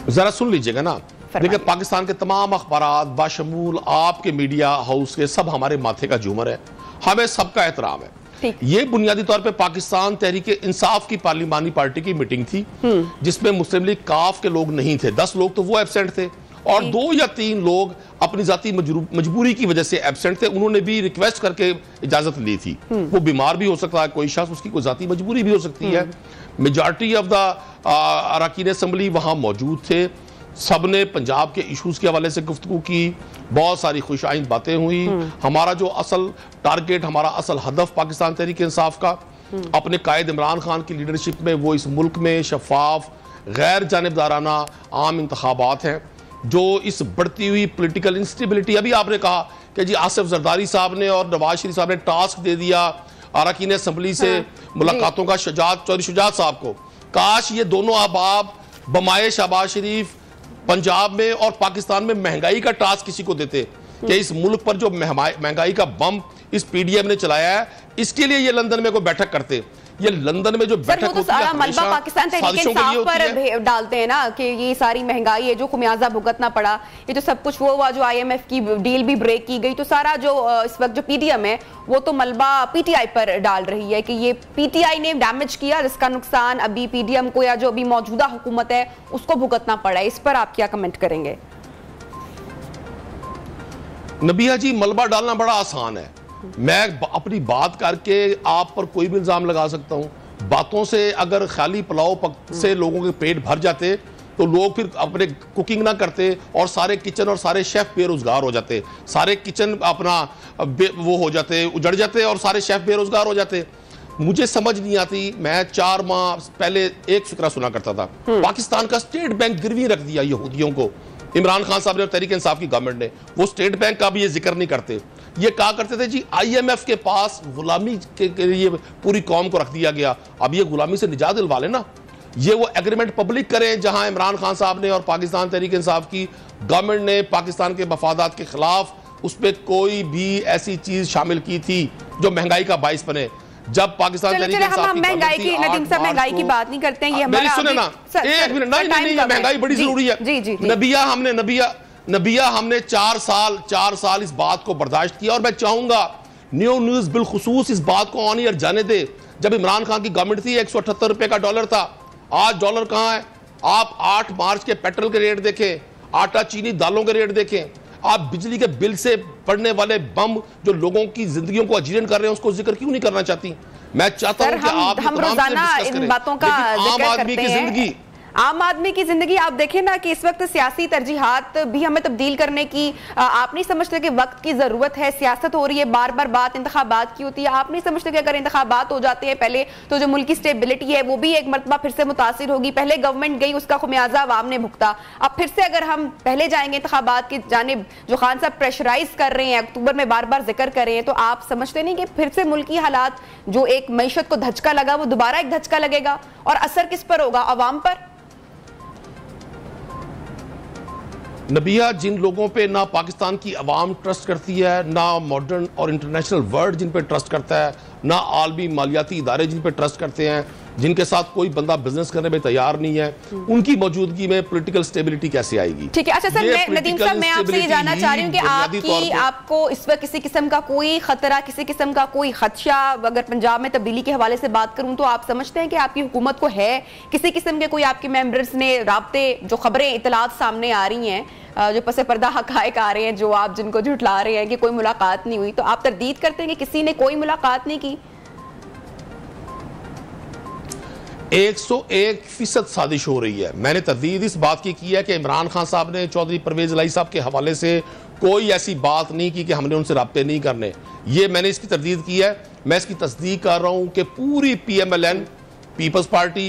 Speaker 6: जरा सुन लीजिएगा ना, देखिए पाकिस्तान के तमाम अखबारात बाशमूल आपके मीडिया हाउस के सब हमारे माथे का झूमर है, हमें सबका एहतराम है। ये बुनियादी तौर पे पाकिस्तान तहरीक इंसाफ की पार्लिमानी पार्टी की मीटिंग थी जिसमें मुस्लिम लीग काफ के लोग नहीं थे, 10 लोग तो वो एब्सेंट थे और 2 या 3 लोग अपनी जाती मजबूरी की वजह से एब्सेंट थे। उन्होंने भी रिक्वेस्ट करके इजाजत ली थी। वो बीमार भी हो सकता है कोई शख्स, उसकी कोई जाती मजबूरी भी हो सकती है। मेजॉरिटी ऑफ द अरकान असम्बली वहां मौजूद थे, सबने पंजाब के इशूज़ के हवाले से गुफ्तगू की, बहुत सारी खुशाइंद बातें हुई। हमारा जो असल टारगेट, हमारा असल हदफ पाकिस्तान तहरीक इंसाफ का अपने कायद इमरान खान की लीडरशिप में वो इस मुल्क में शफाफ गैर जानिबदाराना आम इंतखाबात हैं जो इस बढ़ती हुई पोलिटिकल इंस्टेबिलिटी, अभी आपने कहा कि जी आसिफ जरदारी साहब ने और नवाज शरीफ साहब ने टास्क दे दिया अरकान असम्बली से मुलाकातों का चौधरी शुजात साहब को। काश ये दोनों अहबाब बमाए शहबाज शरीफ पंजाब में और पाकिस्तान में महंगाई का टास्क किसी को देते कि इस मुल्क पर जो महंगाई का बम इस PDM ने चलाया है, इसके लिए ये लंदन में कोई बैठक करते। ये लंदन में जो बैठक होती है
Speaker 1: मलबा पाकिस्तान तहरीक इंसाफ पर डालते हैं ना कि ये सारी महंगाई है जो खुमियाजा भुगतना पड़ा, ये जो सब कुछ वो हुआ, जो IMF की डील भी ब्रेक की गई, तो सारा जो इस वक्त जो PDM है वो तो मलबा PTI पर डाल रही है कि ये PTI ने डैमेज किया, जिसका नुकसान अभी PDM को या जो अभी मौजूदा हुकूमत है उसको भुगतना पड़ा है। इस पर आप क्या कमेंट करेंगे?
Speaker 6: नबिया जी, मलबा डालना बड़ा आसान है। मैं अपनी बात करके आप पर कोई भी इल्जाम लगा सकता हूं। बातों से अगर खाली पुलाव से लोगों के पेट भर जाते तो लोग फिर अपने कुकिंग ना करते और सारे किचन और सारे शेफ बेरोजगार हो जाते, सारे किचन अपना वो हो जाते, उजड़ जाते और सारे शेफ बेरोजगार हो जाते। मुझे समझ नहीं आती। मैं 4 माह पहले एक फिक्रा सुना करता था, पाकिस्तान का स्टेट बैंक गिरवी रख दिया यहूदियों को। इमरान खान साहब ने और तहरीक इंसाफ की गवर्नमेंट ने, वो स्टेट बैंक का भी ये जिक्र नहीं करते। ये कहा करते थे जी IMF के पास गुलामी के लिए पूरी कौम को रख दिया गया, अब ये गुलामी से निजात दिलवा लेना। ये वो एग्रीमेंट पब्लिक करें जहां इमरान खान साहब ने और पाकिस्तान तहरीक इंसाफ की गवर्नमेंट ने पाकिस्तान के मफादात के खिलाफ उस पर कोई भी ऐसी चीज शामिल की थी जो महंगाई का बाइस बने। जब पाकिस्तान तहरीक इंसाफ की
Speaker 1: महंगाई की नदीम साहब महंगाई की बात नहीं करते हैं, ये
Speaker 6: मेरी सुने ना एक मिनट, नहीं महंगाई बड़ी जरूरी है। नबिया हमने 4 साल इस बात को बर्दाश्त किया और मैं चाहूंगा न्यू न्यूज बिलखुसूस इस बात को ऑन ईयर जाने दे। जब इमरान खान की गवर्नमेंट थी 178 रुपए का डॉलर था, आज डॉलर कहां है? आप 8 मार्च के पेट्रोल के रेट देखें, आटा चीनी दालों के रेट देखें, आप बिजली के बिल से पड़ने वाले बम जो लोगों की जिंदगियों को अजीर्ण कर रहे हैं उसको जिक्र क्यों नहीं करना चाहती? मैं चाहता हूं कि आप
Speaker 1: हम रोजाना इन बातों का
Speaker 6: आम आदमी की जिंदगी,
Speaker 1: आम आदमी की जिंदगी आप देखें ना कि इस वक्त सियासी तरजीहात भी हमें तब्दील करने की आप नहीं समझते कि वक्त की जरूरत है? सियासत हो रही है, बार बार बात इंतखाबात की होती है, आप नहीं समझते कि अगर इंतखाबात हो जाते हैं पहले तो जो मुल्क की स्टेबिलिटी है वो भी एक मरतबा फिर से मुतासिर होगी? पहले गवर्नमेंट गई, उसका खुमियाजा अवाम ने भुगता, अब फिर से अगर हम पहले जाएंगे इंतखाबात की जानिब जो खान साहब प्रेशराइज कर रहे हैं, अक्टूबर में बार बार जिक्र कर रहे हैं, तो आप समझते नहीं कि फिर से मुल्क की हालात जो एक मईशत को धचका लगा वो दोबारा एक धचका लगेगा और असर किस पर होगा? अवाम पर।
Speaker 6: नबिया, जिन लोगों पे ना पाकिस्तान की अवाम ट्रस्ट करती है, ना मॉडर्न और इंटरनेशनल वर्ल्ड जिन पे ट्रस्ट करता है, ना आलमी मालियाती इदारे जिन पे ट्रस्ट करते हैं, जिनके साथ कोई बंदा बिजनेस करने में तैयार नहीं है, उनकी मौजूदगी में पॉलिटिकल स्टेबिलिटी कैसे आएगी?
Speaker 1: ठीक है, अच्छा सर, नदीम साहब मैं आपसे ये जानना चाह रही हूँ कि आपको इस वक्त किसी किस्म का कोई खतरा, किसी किस्म का कोई खदशा, अगर पंजाब में तब्दीली के हवाले से बात करूँ तो आप समझते हैं कि आपकी हुकूमत को है किसी किस्म के कोई आपके मेंबर्स ने राब्ते जो खबरें इतलात सामने आ रही हैं, जो पसे पर्दा हकायक आ रहे हैं, जो आप जिनको झुठला रहे हैं कि कोई मुलाकात नहीं हुई, तो आप तरदीद करते हैं कि किसी ने कोई मुलाकात नहीं की?
Speaker 6: 101% साजिश हो रही है। मैंने तरदीद इस बात की है कि इमरान खान साहब ने चौधरी परवेज इलाही साहब के हवाले से कोई ऐसी बात नहीं की कि हमने उनसे राब्ते नहीं करने। ये मैंने इसकी तरदीद की है। मैं इसकी तस्दीक कर रहा हूं कि पूरी PMLN पीपल्स पार्टी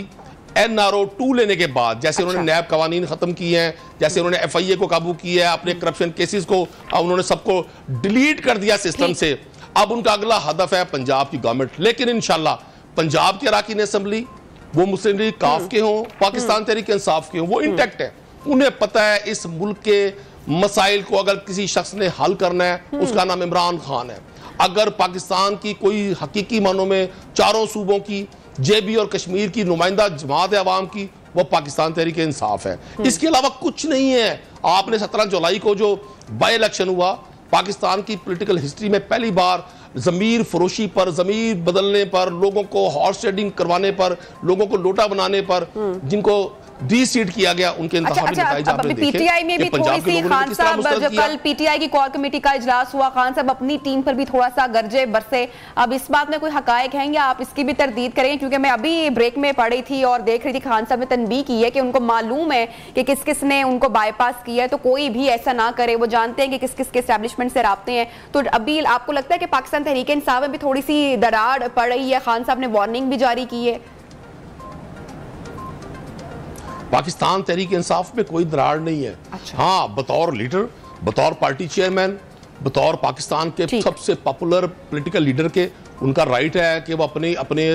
Speaker 6: NRO 2 लेने के बाद, जैसे उन्होंने नैब कवानीन खत्म किए हैं, जैसे उन्होंने FIA को काबू किया है, अपने करप्शन केसेस को उन्होंने सबको डिलीट कर दिया सिस्टम से, अब उनका अगला हदफ है पंजाब की गवर्नमेंट। लेकिन इंशाल्लाह पंजाब की अराकीन असेंबली, वो मुस्लिम लीग काफ के हों, पाकिस्तान तहरीक इंसाफ के हों, वो इंटैक्ट है। उन्हें पता है इस मुल्क के मसाइल को अगर किसी शख्स ने हल करना है उसका नाम इमरान खान है। अगर पाकिस्तान की कोई हकीकी मानों में चारों सूबों की JB और कश्मीर की नुमाइंदा जमात है अवाम की, वो पाकिस्तान तहरीक इंसाफ है, इसके अलावा कुछ नहीं है। आपने 17 जुलाई को जो बाई इलेक्शन हुआ, पाकिस्तान की पॉलिटिकल हिस्ट्री में पहली बार ज़मीर फरोशी पर, ज़मीर बदलने पर, लोगों को हॉर्स ट्रेडिंग करवाने पर, लोगों को लोटा बनाने पर, जिनको डी-सीट किया गया, उनके इंतखाबी नतीजे आपने देखे।
Speaker 1: PTI में भी थोड़ी सी खान साहब, जब कल PTI की कोर कमेटी का इजलास हुआ, खान साहब अपनी टीम पर भी थोड़ा सा गरजे बरसे। अब इस बात में कोई हकायक हैं या आप इसकी भी तरदीद करें? क्योंकि मैं अभी ब्रेक में पढ़ी थी और देख रही थी, खान साहब ने तनबीह की है कि उनको मालूम है कि किस किस ने उनको बाईपास किया है, तो कोई भी ऐसा ना करे। वो जानते हैं कि किस किस के एस्टैब्लिशमेंट से राब्ते हैं। तो अभी आपको लगता है कि पाकिस्तान तहरीक इंसाफ में भी थोड़ी सी दरार पड़ रही है? खान साहब ने वार्निंग भी जारी की है।
Speaker 6: पाकिस्तान तहरीक इंसाफ में कोई दरार नहीं है।
Speaker 1: अच्छा।
Speaker 6: हाँ, बतौर लीडर, बतौर पार्टी चेयरमैन, बतौर पाकिस्तान के सबसे पॉपुलर पॉलिटिकल लीडर के, उनका राइट है कि वो अपने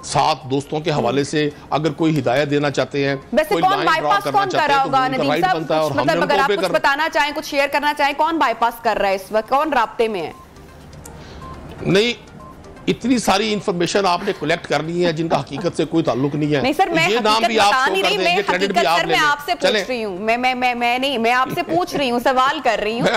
Speaker 6: साथ दोस्तों के हवाले से अगर कोई हिदायत देना चाहते हैं,
Speaker 1: वैसे कौन बाईपास कौन कर रहा होगा नदीम साहब? मतलब अगर आप कुछ बताना चाहें, कुछ शेयर करना चाहें, कौन बाईपास कर रहा है इस वक्त, कौन राब्ते में है?
Speaker 6: नहीं, इतनी सारी इंफॉर्मेशन आपने कलेक्ट करनी है जिनका हकीकत से कोई ताल्लुक नहीं है।
Speaker 1: नहीं सर, मैं
Speaker 6: ये नाम भी आप
Speaker 1: नहीं रही, मैं हकीकत सर मैं आपसे पूछ रही हूँ, मैं आपसे पूछ रही हूँ, सवाल कर रही हूँ।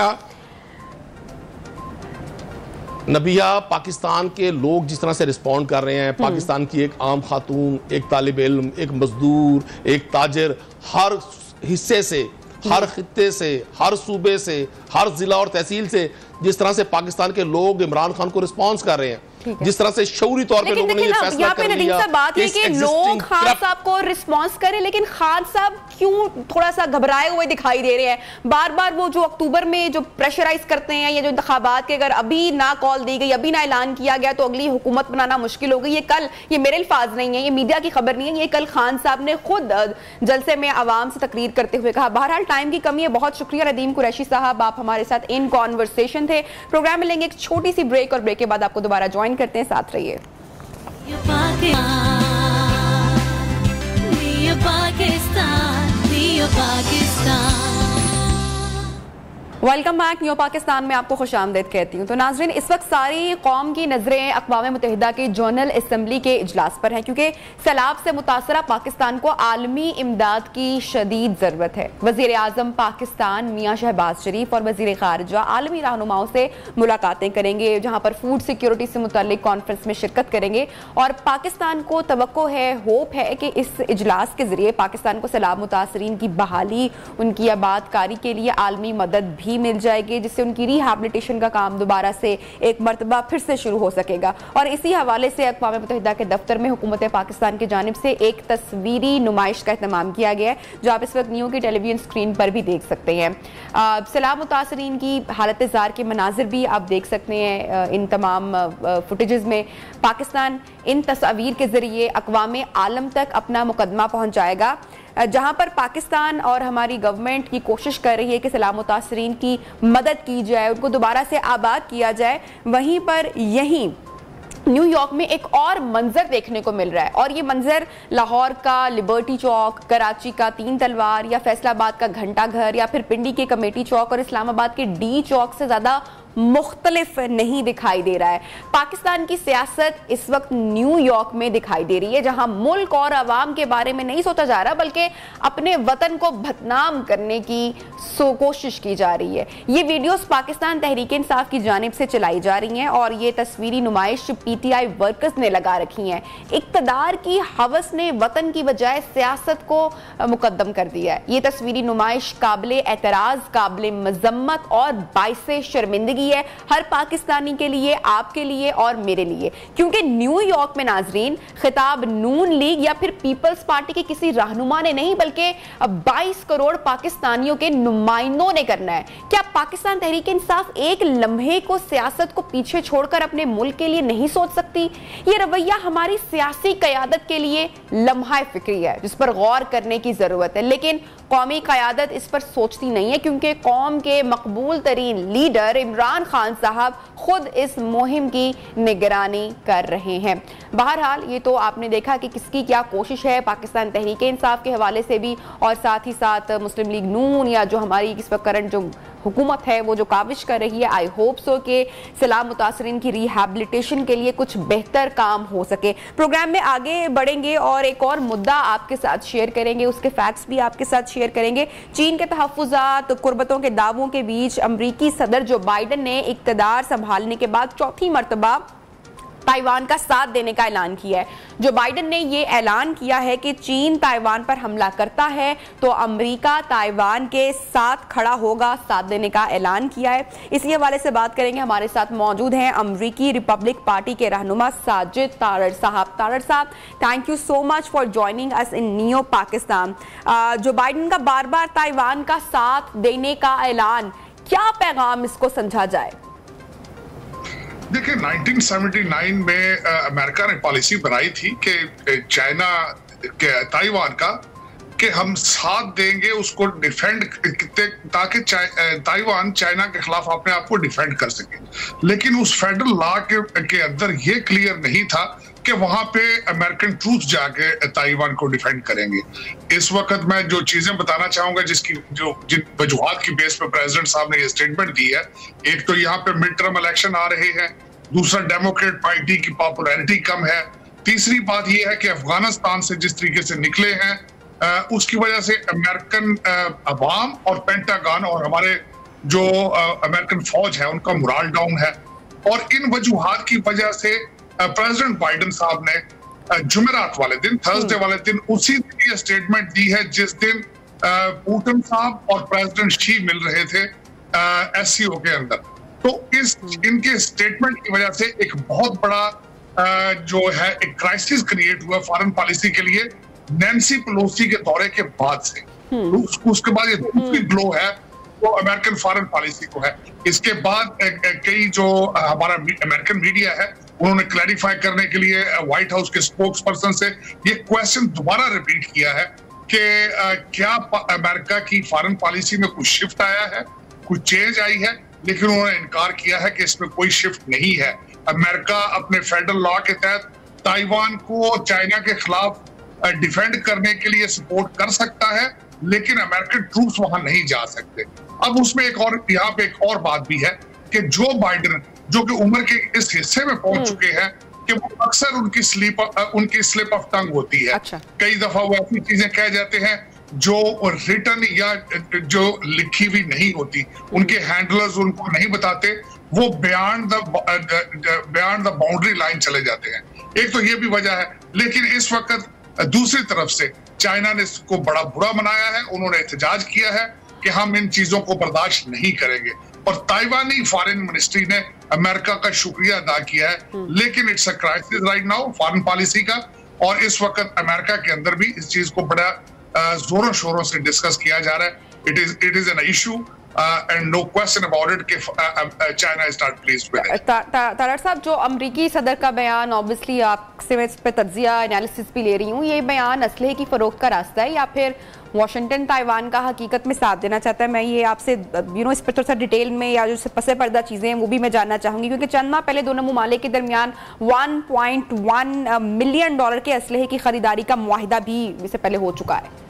Speaker 6: नबिया, पाकिस्तान के लोग जिस तरह से रिस्पॉन्ड कर रहे हैं, पाकिस्तान की एक आम खातून, एक तालिब इल्म, एक मजदूर, एक ताजिर, हर हिस्से से, हर खित्ते से, हर सूबे से, हर जिला और तहसील से जिस तरह से पाकिस्तान के लोग इमरान खान को रिस्पॉन्स कर रहे हैं, जिस तरह से शौरी तौर पे लोगों ने ये फैसला कर लिया,
Speaker 1: बात है कि लोग खान साहब को रिस्पॉन्स करें, लेकिन खान साहब क्यों थोड़ा सा घबराए हुए दिखाई दे रहे हैं? बार बार वो जो अक्टूबर में जो प्रेशराइज करते हैं, ये जो इंतखाबात के अगर अभी ना कॉल दी गई, अभी ना ऐलान किया गया तो अगली हुकूमत बनाना मुश्किल हो गई। ये कल, ये मेरे अल्फाज नहीं है, ये मीडिया की खबर नहीं है, ये कल खान साहब ने खुद जलसे में आवाम से तकरीर करते हुए कहा। बहरहाल टाइम की कमी है। बहुत शुक्रिया नदीम कुरैशी साहब, आप हमारे साथ इन कॉन्वर्सेशन थे। प्रोग्राम में लेंगे एक छोटी सी ब्रेक और ब्रेक के बाद आपको दोबारा ज्वाइन करते हैं, साथ रहिए।
Speaker 5: Pakistan, Neo Pakistan.
Speaker 1: Welcome back. New Pakistan में आपको खुशामदीद कहती हूँ। तो नाज़रीन, इस वक्त सारी कौम की नज़रें अक़वाम मुत्तहिदा के जनरल असम्बली के इजलास पर हैं, क्योंकि सैलाब से मुतासरा पाकिस्तान को आलमी इमदाद की शदीद ज़रूरत है। वज़ीर आज़म पाकिस्तान मियाँ शहबाज शरीफ और वज़ीर ख़ारिजा आलमी रहनुमाओं से मुलाकातें करेंगे, जहाँ पर फूड सिक्योरिटी से मुतल्लिक कॉन्फ्रेंस में शिरकत करेंगे। और पाकिस्तान को तवक्को है, होप है कि इस इजलास के ज़रिए पाकिस्तान को सैलाब मुतासरीन की बहाली, उनकी आबादकारी के लिए आलमी मदद भी मिल जाएगी, जिससे उनकी रिहैबिलिटेशन का काम दोबारा से एक मरतबा फिर से शुरू हो सकेगा। और इसी हवाले से अक़वाम मुत्तहिदा के दफ्तर में हुकूमत पाकिस्तान की जानिब से एक तस्वीरी नुमाइश का एहतमाम किया गया है, जो आप इस वक्त न्यू की टेलीविजन स्क्रीन पर भी देख सकते हैं। सैलाब मुतासरीन की हालत ज़ार के मनाजिर भी आप देख सकते हैं इन तमाम फुटेजेस में। पाकिस्तान इन तस्वीर के ज़रिए अक़वाम आलम तक अपना मुकदमा पहुँचाएगा, जहां पर पाकिस्तान और हमारी गवर्नमेंट की कोशिश कर रही है कि सैलाब मुतासरीन की मदद की जाए, उनको दोबारा से आबाद किया जाए। वहीं पर यहीं न्यूयॉर्क में एक और मंजर देखने को मिल रहा है, और ये मंजर लाहौर का लिबर्टी चौक, कराची का तीन तलवार या फैसलाबाद का घंटा घर या फिर पिंडी के कमेटी चौक और इस्लामाबाद के डी चौक से ज़्यादा मुख्तलिफ नहीं दिखाई दे रहा है। पाकिस्तान की सियासत इस वक्त न्यूयॉर्क में दिखाई दे रही है, जहां मुल्क और अवाम के बारे में नहीं सोचा जा रहा, बल्कि अपने वतन को बदनाम करने की कोशिश की जा रही है। ये वीडियोस पाकिस्तान तहरीक इंसाफ की जानिब से चलाई जा रही हैं, और ये तस्वीरी नुमाइश पीटीआई वर्कर्स ने लगा रखी हैं। इक़्तिदार की हवस ने वतन की बजाय सियासत को मुकद्दम कर दिया है। ये तस्वीरी नुमाइश काबिले एतराज़, काबिले मजम्मत और बाइसे शर्मिंदगी है हर पाकिस्तानी के लिए, आपके लिए और मेरे लिए, क्योंकि न्यूयॉर्क में नाजरीन खिताब नून लीग या फिर पीपल्स पार्टी के किसी रहनुमा ने नहीं, बल्कि 22 करोड़ पाकिस्तानियों के नुमाइंदों ने करना है। क्या पाकिस्तान तहरीक इंसाफ एक लम्हे को सियासत को पीछे छोड़कर अपने मुल्क के लिए नहीं सोच सकती? ये रवैया हमारी सियासी क़यादत के लिए लम्हा फिक्री है, जिस पर गौर करने की जरूरत है। लेकिन कौमी क़यादत इस पर सोचती नहीं है, क्योंकि कौम के मकबूल तरीन लीडर इमरान खान साहब खुद इस मुहिम की निगरानी कर रहे हैं। बहरहाल ये तो आपने देखा कि किसकी क्या कोशिश है पाकिस्तान तहरीक इंसाफ के हवाले से भी, और साथ ही साथ मुस्लिम लीग नून या जो हमारी इस वक्त करंट जो हुकूमत है वो जो काविश कर रही है। आई होप सो कि सैलाब मुतासरीन की रिहैबिलिटेशन के लिए कुछ बेहतर काम हो सके। प्रोग्राम में आगे बढ़ेंगे और एक और मुद्दा आपके साथ शेयर करेंगे, उसके फैक्ट्स भी आपके साथ शेयर करेंगे। चीन के तहफ़्फ़ुज़ात, कुर्बतों के दावों के बीच अमरीकी सदर जो बाइडन ने इक़्तिदार संभालने के बाद चौथी मरतबा ताइवान का साथ देने का ऐलान किया है। जो बाइडन ने ये ऐलान किया है कि चीन ताइवान पर हमला करता है तो अमेरिका ताइवान के साथ खड़ा होगा, साथ देने का ऐलान किया है। इसी हवाले से बात करेंगे। हमारे साथ मौजूद हैं अमरीकी रिपब्लिक पार्टी के रहनुमा साजिद तारड़ साहब। तारड़ साहब, thank you so much for joining us in new Pakistan. जो बाइडन का बार बार ताइवान का साथ देने का ऐलान, क्या पैगाम इसको समझा जाए?
Speaker 7: देखिए, 1979 में अमेरिका ने पॉलिसी बनाई थी कि चाइना के ताइवान का कि हम साथ देंगे उसको डिफेंड, ताकि ताइवान चाइना के खिलाफ अपने आप को डिफेंड कर सके। लेकिन उस फेडरल लॉ के अंदर ये क्लियर नहीं था कि वहां पे अमेरिकन ट्रूथ जाके ताइवान को डिफेंड करेंगे। इस वक्त मैं जो चीजें बताना चाहूंगा, जिन वजूहात की बेस पे प्रेसिडेंट साहब ने ये स्टेटमेंट दी है, एक तो यहाँ पे मिड टर्म इलेक्शन आ रहे हैं, दूसरा डेमोक्रेट पार्टी की पॉपुलैरिटी कम है, तीसरी बात यह है कि अफगानिस्तान से जिस तरीके से निकले हैं उसकी वजह से अमेरिकन अवाम और पेंटागन और हमारे जो अमेरिकन फौज है उनका मोरल डाउन है। और इन वजूहात की वजह से प्रेसिडेंट बाइडन साहब ने जुमेरात वाले दिन, थर्सडे वाले दिन, उसी दिन स्टेटमेंट दी है जिस दिन पुतिन साहब और प्रेसिडेंट शी मिल रहे थे SCO के अंदर। तो इनके स्टेटमेंट की वजह से एक बहुत बड़ा जो है एक क्राइसिस क्रिएट हुआ फॉरेन पॉलिसी के लिए नैन्सी पेलोसी के दौरे के बाद से। उसके बाद ये दूसरी ब्लो है वो अमेरिकन फॉरेन पॉलिसी को है। इसके बाद कई जो हमारा अमेरिकन मीडिया है उन्होंने क्लैरिफाई करने के लिए व्हाइट हाउस के स्पोक्स पर्सन से ये क्वेश्चन दोबारा रिपीट किया है कि क्या अमेरिका की फॉरेन पॉलिसी में कुछ शिफ्ट आया है, कुछ चेंज आई है। लेकिन उन्होंने इनकार किया है कि इसमें कोई शिफ्ट नहीं है। अमेरिका अपने फेडरल लॉ के तहत ताइवान को चाइना के खिलाफ डिफेंड करने के लिए सपोर्ट कर सकता है, लेकिन अमेरिकन ट्रूप्स वहां नहीं जा सकते। अब उसमें यहाँ पे एक और बात भी है कि जो बाइडेन जो कि उम्र के इस हिस्से में पहुंच चुके हैं कि वो अक्सर उनकी स्लिप ऑफ टंग होती है।
Speaker 1: अच्छा।
Speaker 7: कई दफा वो ऐसी चीजें कह जाते हैं जो रिटन या जो लिखी हुई नहीं होती, उनके हैंडलर्स उनको नहीं बताते, वो बियॉन्ड द बाउंड्री लाइन चले जाते हैं। एक तो ये भी वजह है, लेकिन इस वक्त दूसरी तरफ से चाइना ने इसको बड़ा बुरा मनाया है। उन्होंने एहतजाज किया है कि हम इन चीजों को बर्दाश्त नहीं करेंगे, और ताइवानी फॉरेन मिनिस्ट्री ने अमेरिका का शुक्रिया अदा किया है। लेकिन it's a crisis right now foreign policy का, और इस वक्त अमेरिका के अंदर भी इस चीज को बड़ा जोरों शोरों से डिस्कस किया जा रहा है। It is an issue and no question about it कि China is not pleased with it.
Speaker 1: Tarar साहब, जो अमरीकी सदर का बयान, ऑब्वियसली आपसे मैं इस पे तज्जिया एनालिसिस भी ले रही हूँ, ये बयान असलहे की फरोख्त का रास्ता है या फिर वाशिंगटन ताइवान का हकीकत में साथ देना चाहता है? मैं ये आपसे इस पर थोड़ा सा डिटेल में या जो पसे पर्दा चीज़ें हैं वो भी मैं जानना चाहूंगी, क्योंकि चंद माह पहले दोनों ममालिक के दरमियान $1.1 मिलियन के असलहे की खरीदारी का मुआहिदा भी इससे पहले हो चुका है।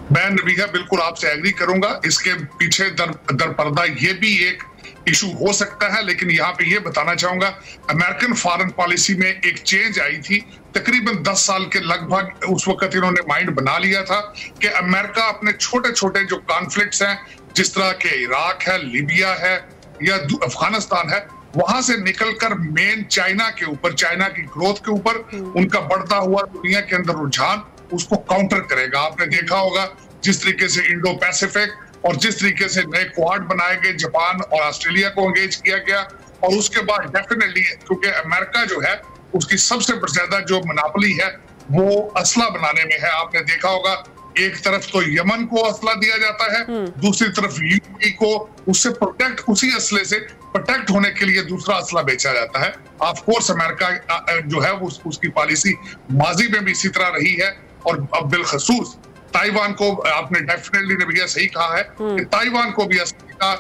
Speaker 7: मैं नबीहा बिल्कुल आपसे एग्री करूंगा। इसके पीछे दर पर्दा ये भी एक इशू हो सकता है, लेकिन यहाँ पे ये बताना चाहूंगा, अमेरिकन फॉरेन पॉलिसी में एक चेंज आई थी तकरीबन 10 साल के लगभग। उस वक्त इन्होंने माइंड बना लिया था कि अमेरिका अपने छोटे छोटे जो कॉन्फ्लिक्ट्स हैं, जिस तरह के इराक है, लीबिया है या अफगानिस्तान है, वहां से निकलकर मेन चाइना के ऊपर, चाइना की ग्रोथ के ऊपर उनका बढ़ता हुआ दुनिया के अंदर रुझान, उसको काउंटर करेगा। आपने देखा होगा जिस तरीके से इंडो पैसिफिक और जिस तरीके से नए क्वाड बनाए गए, जापान और ऑस्ट्रेलिया को एंगेज किया गया, और उसके बाद डेफिनेटली क्योंकि अमेरिका जो है उसकी सबसे ज्यादा जो मोनोपोली है वो असला बनाने में है। आपने देखा होगा एक तरफ तो यमन को असला दिया जाता है, दूसरी तरफ यूएई को उससे प्रोटेक्ट, उसी असले से प्रोटेक्ट होने के लिए दूसरा असला बेचा जाता है। ऑफ कोर्स अमेरिका जो है उसकी पॉलिसी माजी में भी इसी तरह रही है, और अब बिलखसूस ताइवान को आपने डेफिनेटली ने भैया सही कहा है कि ताइवान को भी असला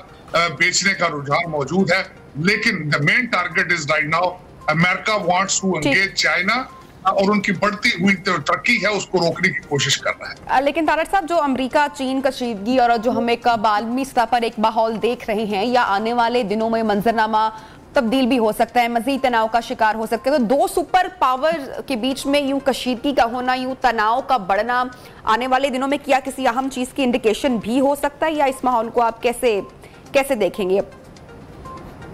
Speaker 7: बेचने का रुझान मौजूद है। लेकिन the main target is right now America wants to engage China, और उनकी बढ़ती हुई तरक्की है उसको रोकने की कोशिश कर रहा है।
Speaker 1: लेकिन तारड़ साहब, जो अमेरिका चीन कशीदगी और जो हम एक बालमी सतह पर एक माहौल देख रहे हैं, या आने वाले दिनों में मंजरनामा तब्दील भी हो सकता है, मजीद तनाव का शिकार हो सकता है, तो दो सुपर पावर के बीच में यूं कशीदगी का होना, यूं तनाव का बढ़ना आने वाले दिनों में क्या किसी अहम चीज की इंडिकेशन भी हो सकता है, या इस माहौल को आप कैसे देखेंगे?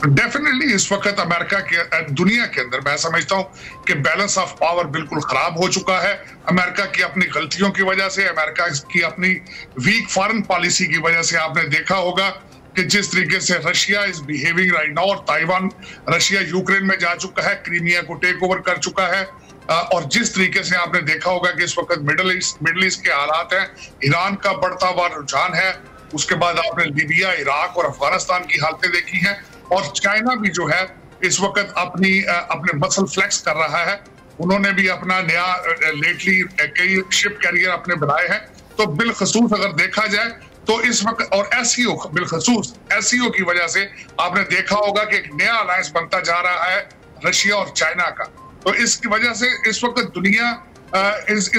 Speaker 7: डेफिनेटली इस वक्त अमेरिका के दुनिया के अंदर मैं समझता हूं कि बैलेंस ऑफ पावर बिल्कुल खराब हो चुका है। अमेरिका की अपनी गलतियों की वजह से, अमेरिका की अपनी वीक फॉरेन पॉलिसी की वजह से आपने देखा होगा कि जिस तरीके से Russia is behaving right now, और ताइवान, रशिया यूक्रेन में जा चुका है, क्रीमिया को टेक ओवर कर चुका है, और जिस तरीके से आपने देखा होगा कि इस वक्त मिडिल ईस्ट के हालात हैं, ईरान का बढ़ता हुआ रुझान है, उसके बाद आपने लीबिया, इराक और अफगानिस्तान की हालतें देखी हैं, और चाइना भी जो है इस वक्त अपने मसल फ्लेक्स कर रहा है। उन्होंने भी अपना नया लेटली कई शिप कैरियर अपने बनाए हैं। तो बिलखसूस अगर देखा जाए तो इस वक्त, और एसईओ, बिलखसूस एसईओ की वजह से आपने देखा होगा कि एक नया अलायंस बनता जा रहा है रशिया और चाइना का। तो इसकी वजह से इस वक्त दुनिया is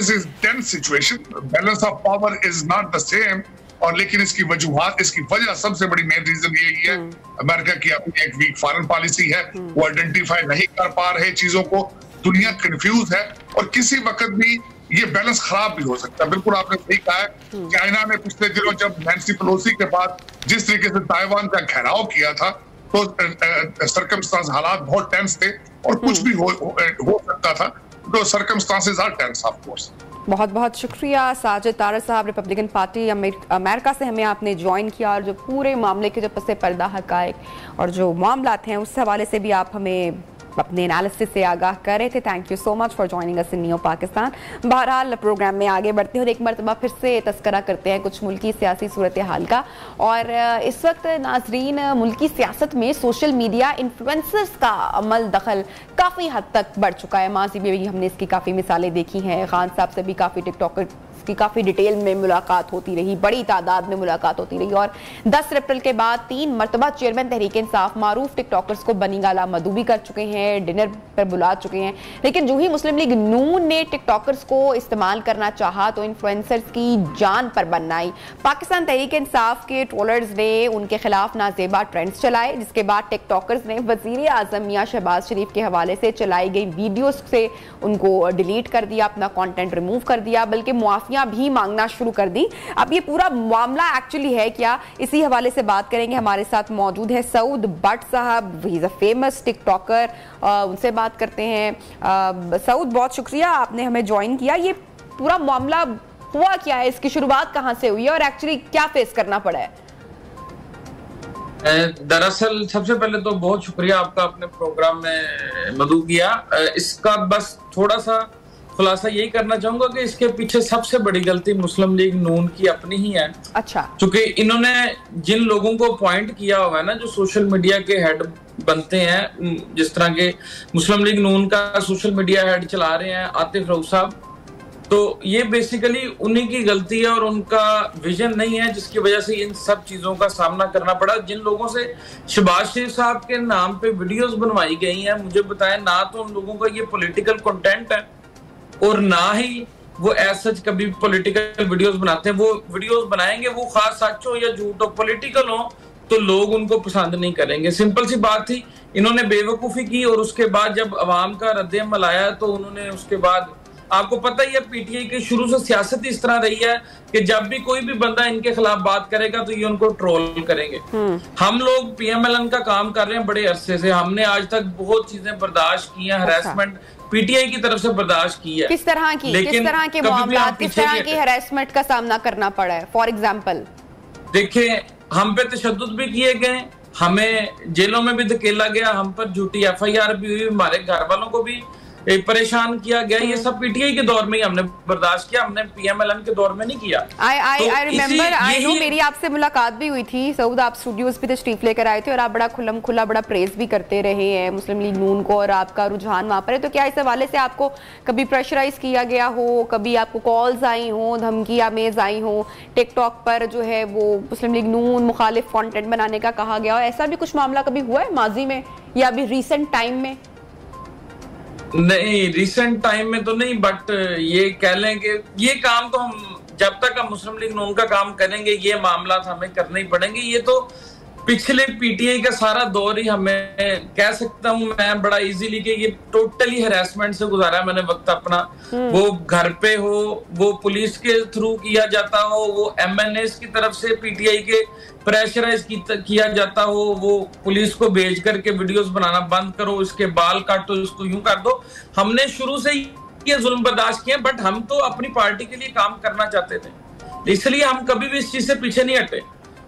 Speaker 7: tense situation, balance of power is not the same. और लेकिन इसकी वजह सबसे बड़ी मेन रीजन यही है, अमेरिका की अपनी एक वीक फॉरेन पॉलिसी है, वो आइडेंटिफाई नहीं कर पा रहे चीजों को, दुनिया कंफ्यूज है, और किसी वक्त भी ये बैलेंस खराब भी हो सकता है। बिल्कुल आपने सही कहा है। चाइना ने पिछले दिनों जब नैन्सी पेलोसी के बाद जिस तरीके से ताइवान का घेराव किया था, तो सर्कमस्टांस, हालात बहुत टेंस थे, और कुछ भी हो सकता था। तो circumstances are tense of course.
Speaker 1: बहुत बहुत शुक्रिया साजिद तारड़ साहब, रिपब्लिकन पार्टी अमेरिका से हमें आपने ज्वाइन किया, और जो पूरे मामले के जो पसे पर्दा हकायक और जो मामलात हैं उस हवाले से भी आप हमें अपने एनालिसिस से आगाह कर रहे थे। Thank you so much for joining us in new Pakistan. बहरहाल प्रोग्राम में आगे बढ़ते हैं और एक मरतबा फिर से तस्करा करते हैं कुछ मुल्की सियासी सूरत हाल का। और इस वक्त नाजरीन, मुल्की सियासत में सोशल मीडिया इन्फ्लुएंसर्स का अमल दखल काफ़ी हद तक बढ़ चुका है। माजी में भी हमने इसकी काफ़ी मिसालें देखी हैं। खान साहब से भी काफ़ी टिकटॉकर उसकी काफ़ी डिटेल में मुलाकात होती रही, बड़ी तादाद में मुलाकात होती रही और 10 अप्रैल के बाद 3 मरतबा चेयरमैन तहरीक इंसाफ मारूफ टिकटॉकर्स को बनी गाला मधु भी कर चुके हैं, डिनर पर बुला चुके हैं। लेकिन जो ही मुस्लिम लीग नून ने टिकटॉकर्स को इस्तेमाल करना चाहा तो इन्फ्लुएंसर्स की जान पर बनना आई। पाकिस्तान तहरीक इंसाफ के ट्रोलर्स ने उनके खिलाफ नाजेबा ट्रेंड्स चलाए, जिसके बाद टिकटॉकर्स ने वजीर आजम मियां शहबाज शरीफ के हवाले से चलाई गई वीडियोस से उनको डिलीट कर दिया, अपना कंटेंट रिमूव कर दिया, बल्कि मुआफियां भी मांगना शुरू कर दी। अब ये पूरा मामला एक्चुअली है क्या, इसी हवाले से बात करेंगे। हमारे साथ मौजूद है सऊद बट साहब, ही इज अ फेमस टिकटॉकर, उनसे बात करते हैं। सऊद, बहुत शुक्रिया आपने हमें ज्वाइन किया। ये पूरा मामला हुआ क्या है, इसकी शुरुआत कहां से हुई है और एक्चुअली क्या फेस करना पड़ा है?
Speaker 8: दरअसल सबसे पहले तो बहुत शुक्रिया आपका अपने प्रोग्राम में मदू किया। इसका बस थोड़ा सा खुलासा यही करना चाहूंगा कि इसके पीछे सबसे बड़ी गलती मुस्लिम लीग नून की अपनी ही है।
Speaker 1: अच्छा।
Speaker 8: क्योंकि इन्होंने जिन लोगों को अपॉइंट किया हुआ है ना, जो सोशल मीडिया के हेड बनते हैं, जिस तरह के मुस्लिम लीग नून का सोशल मीडिया हेड चला रहे हैं आतिफ रऊफ साहब, तो ये बेसिकली उन्हीं की गलती है और उनका विजन नहीं है, जिसकी वजह से इन सब चीजों का सामना करना पड़ा। जिन लोगों से शहबाज शरीफ साहब के नाम पे वीडियोस बनवाई गई हैं, मुझे बताएं, ना तो उन लोगों का ये पॉलिटिकल कंटेंट है और ना ही वो सच कभी पॉलिटिकल वीडियोस बनाते हैं। वो वीडियोस बनाएंगे, वो खास सच हो या झूठ हो, पॉलिटिकल हो, तो लोग उनको पसंद नहीं करेंगे। सिंपल सी बात थी, इन्होंने बेवकूफी की और उसके बाद जब अवाम का रद्द-ए-अमल आया तो उन्होंने उसके बाद, आपको पता ही है पीटीआई की शुरू से सियासत इस तरह रही है कि जब भी कोई भी बंदा इनके खिलाफ बात करेगा तो ये उनको ट्रोल करेंगे। हम लोग पीएमएलएन का काम कर रहे हैं बड़े अरसे से, हमने आज तक बहुत चीजें बर्दाश्त की हैं, हरासमेंट पीटीआई की तरफ से बर्दाश्त की है।
Speaker 1: किस तरह की, किस तरह के मामला, किस तरह की हरासमेंट का सामना करना पड़ा है? फॉर एग्जाम्पल देखिए,
Speaker 8: हम पे तशद्दुद भी किए गए, हमें जेलों में भी धकेला गया, हम पर झूठी एफआईआर भी हुई, हमारे घर वालों को भी परेशान किया गया। ये सब पीटीआई के दौर में ही हमने बर्दाश्त किया, हमने पीएमएलएन के दौर में नहीं किया।
Speaker 1: आई रिमेंबर, आई नो, मेरी आपसे मुलाकात भी हुई थी सऊद, आप स्टूडियोज पे तशरीफ लेकर आए थे और आप बड़ा खुल्लम खुला बड़ा प्रेज भी करते रहे हैं मुस्लिम लीग नून को और आपका रुझान वहां पर है। तो क्या इस हवाले से आपको कभी प्रेशराइज किया गया हो, कभी आपको कॉल्स आई हो, धमकियां मेज आई हो, टिकटॉक पर जो है वो मुस्लिम लीग नून मुखालिफ कंटेंट बनाने का कहा गया हो, ऐसा भी कुछ मामला कभी हुआ है माजी में या अभी रिसेंट टाइम में?
Speaker 8: नहीं, रिसेंट टाइम में तो नहीं, बट ये कह लें कि ये काम तो हम जब तक हम मुस्लिम लीग नून का काम करेंगे ये मामला हमें करने ही पड़ेंगे। ये तो पिछले पीटीआई का सारा दौर ही, हमें कह सकता हूं मैं बड़ा इजीली कि ये टोटली हरासमेंट से गुजारा है मैंने वक्त अपना। वो घर पे हो, वो पुलिस के थ्रू किया जाता हो, वो एमएनएस की तरफ से पीटीआई के प्रेशराइज किया जाता हो, वो पुलिस को भेज करके वीडियोस बनाना बंद करो, इसके बाल काटो, इसको यूं कर दो। हमने शुरू से ही ये जुल्म बर्दाश्त किए, बट हम तो अपनी पार्टी के लिए काम करना चाहते थे, इसलिए हम कभी भी इस चीज से पीछे नहीं हटे।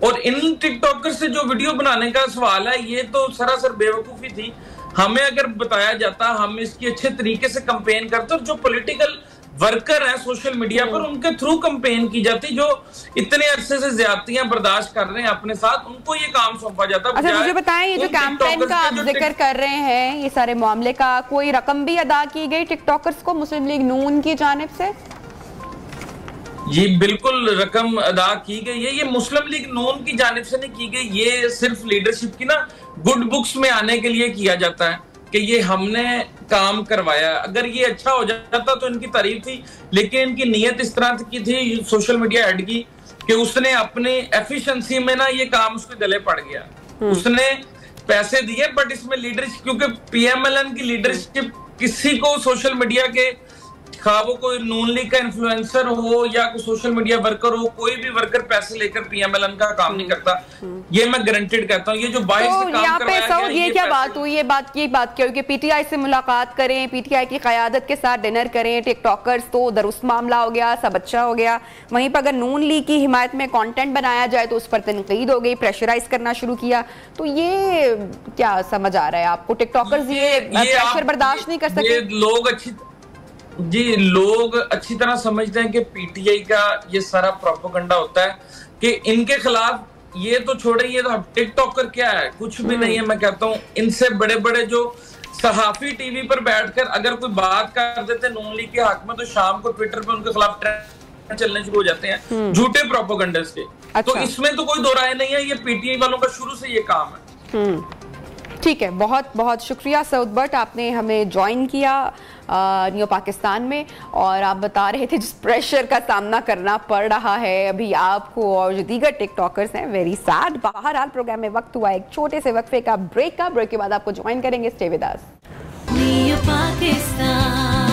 Speaker 8: और इन टिकटॉकर से जो वीडियो बनाने का सवाल है, ये तो सरासर बेवकूफी थी। हमें अगर बताया जाता, हम इसकी अच्छे तरीके से कंपेन करते और जो पॉलिटिकल वर्कर हैं सोशल मीडिया पर उनके थ्रू कंपेन की जाती, जो इतने अरसे से ज्यादतियां बर्दाश्त कर रहे हैं अपने साथ, उनको ये काम सौंपा जाता।
Speaker 1: अच्छा, मुझे बताएं, ये जो कैंपेन का आप जिक्र कर रहे हैं, ये सारे मामले का कोई रकम भी अदा की गई टिकटॉकर्स को मुस्लिम लीग नून की जानिब से?
Speaker 8: ये बिल्कुल रकम अदा की गई है, ये मुस्लिम लीग नून की जानिब से नहीं की गई, ये सिर्फ लीडरशिप की ना गुड बुक्स में आने के लिए किया जाता है कि ये हमने काम करवाया। अगर ये अच्छा हो जाता तो इनकी तारीफ थी, लेकिन इनकी नीयत इस तरह की थी सोशल मीडिया हेड की कि उसने अपने एफिशिएंसी में ना ये काम उसके गले पड़ गया। उसने पैसे दिए, बट इसमें लीडरशिप, क्योंकि पीएमएलएन की लीडरशिप किसी को सोशल मीडिया के, खा वो कोई नून लीग का इन्फ्लुएंसर हो या कोई सोशल मीडिया वर्कर हो, कोई भी वर्कर पैसे लेकर पीएमएलएन का काम नहीं करता, ये मैं गारंटेड कहता हूँ। ये जो बाहर से काम करवाया गया,
Speaker 1: ये क्या बात हुई? ये बात क्या हुई कि पीटीआई से मुलाकात करें, पीटीआई की क़यादत के साथ डिनर करें, टिकटॉकर्स तो दुरुस्त मामला हो गया, सब अच्छा हो गया। वहीं पर अगर नून लीग की हिमायत में कंटेंट बनाया जाए तो उस पर तनकीद हो गई, प्रेशराइज करना शुरू किया। तो ये क्या समझ आ रहा है आपको? टिकटॉकर्स ये प्रेशर बर्दाश्त नहीं कर सके?
Speaker 8: लोग अच्छी तरह समझते हैं कि पीटीआई का ये सारा प्रोपेगेंडा होता है कि इनके खिलाफ, ये तो छोड़े, ये तो टिकटॉकर क्या है, कुछ भी नहीं है। मैं कहता हूँ इनसे बड़े बड़े जो सहाफी टीवी पर बैठकर अगर कोई बात कर देते नून लीग के हक में, तो शाम को ट्विटर पे उनके खिलाफ चलने शुरू हो जाते हैं झूठे प्रोपेगेंडस के। तो इसमें तो कोई दो राय नहीं है, ये पीटीआई वालों का शुरू से ये काम है।
Speaker 1: ठीक है, बहुत बहुत शुक्रिया सऊद बट, आपने हमें ज्वाइन किया न्यू पाकिस्तान में, और आप बता रहे थे जिस प्रेशर का सामना करना पड़ रहा है अभी आपको और जो दीगर टिकटॉकर्स हैं, वेरी सैड। बहरहाल प्रोग्राम में वक्त हुआ एक छोटे से वक्फे का, ब्रेक का। ब्रेक के बाद आपको ज्वाइन करेंगे, stay with us.
Speaker 5: New Pakistan,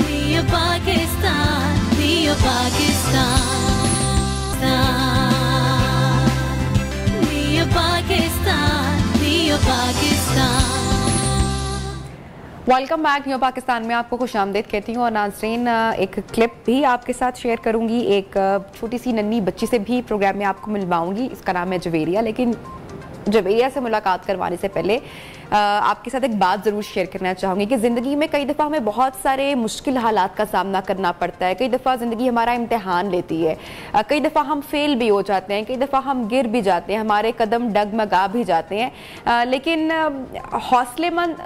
Speaker 5: new Pakistan, new Pakistan, new Pakistan, new Pakistan.
Speaker 1: Welcome back new Pakistan में आपको खुशामदीद कहती हूँ। और नाज़रीन, एक क्लिप भी आपके साथ शेयर करूँगी, एक छोटी सी नन्ही बच्ची से भी प्रोग्राम में आपको मिलवाऊंगी। इसका नाम है जवेरिया। लेकिन जवेरिया से मुलाकात करवाने से पहले आपके साथ एक बात ज़रूर शेयर करना चाहूँगी कि ज़िंदगी में कई दफ़ा हमें बहुत सारे मुश्किल हालात का सामना करना पड़ता है। कई दफ़ा ज़िंदगी हमारा इम्तिहान लेती है, कई दफ़ा हम फेल भी हो जाते हैं, कई दफ़ा हम गिर भी जाते हैं, हमारे कदम डगमगा भी जाते हैं। लेकिन हौसलेमंद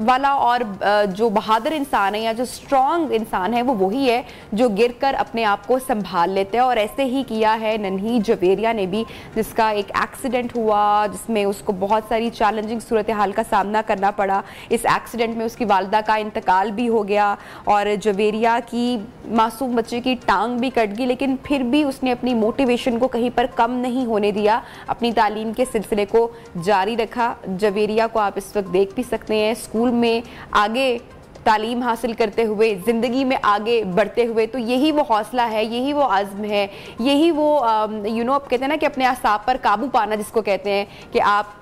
Speaker 1: वाला और जो बहादुर इंसान है या जो स्ट्रॉन्ग इंसान है वो वही है जो गिर कर अपने आप को संभाल लेते हैं। और ऐसे ही किया है नन्ही जवेरिया ने भी, जिसका एक एक्सीडेंट हुआ जिसमें उसको बहुत सारी चैलेंजिंग सूरत हाल का सामना करना पड़ा। इस एक्सीडेंट में उसकी वालिदा का इंतकाल भी हो गया और जवेरिया की मासूम बच्चे की टांग भी कट गई, लेकिन फिर भी उसने अपनी मोटिवेशन को कहीं पर कम नहीं होने दिया, अपनी तालीम के सिलसिले को जारी रखा। जवेरिया को आप इस वक्त देख भी सकते हैं स्कूल में आगे तालीम हासिल करते हुए, ज़िंदगी में आगे बढ़ते हुए। तो यही वो हौसला है, यही वो आज़्म है, यही वो आप कहते हैं ना कि अपने आसाब पर काबू पाना, जिसको कहते हैं कि आप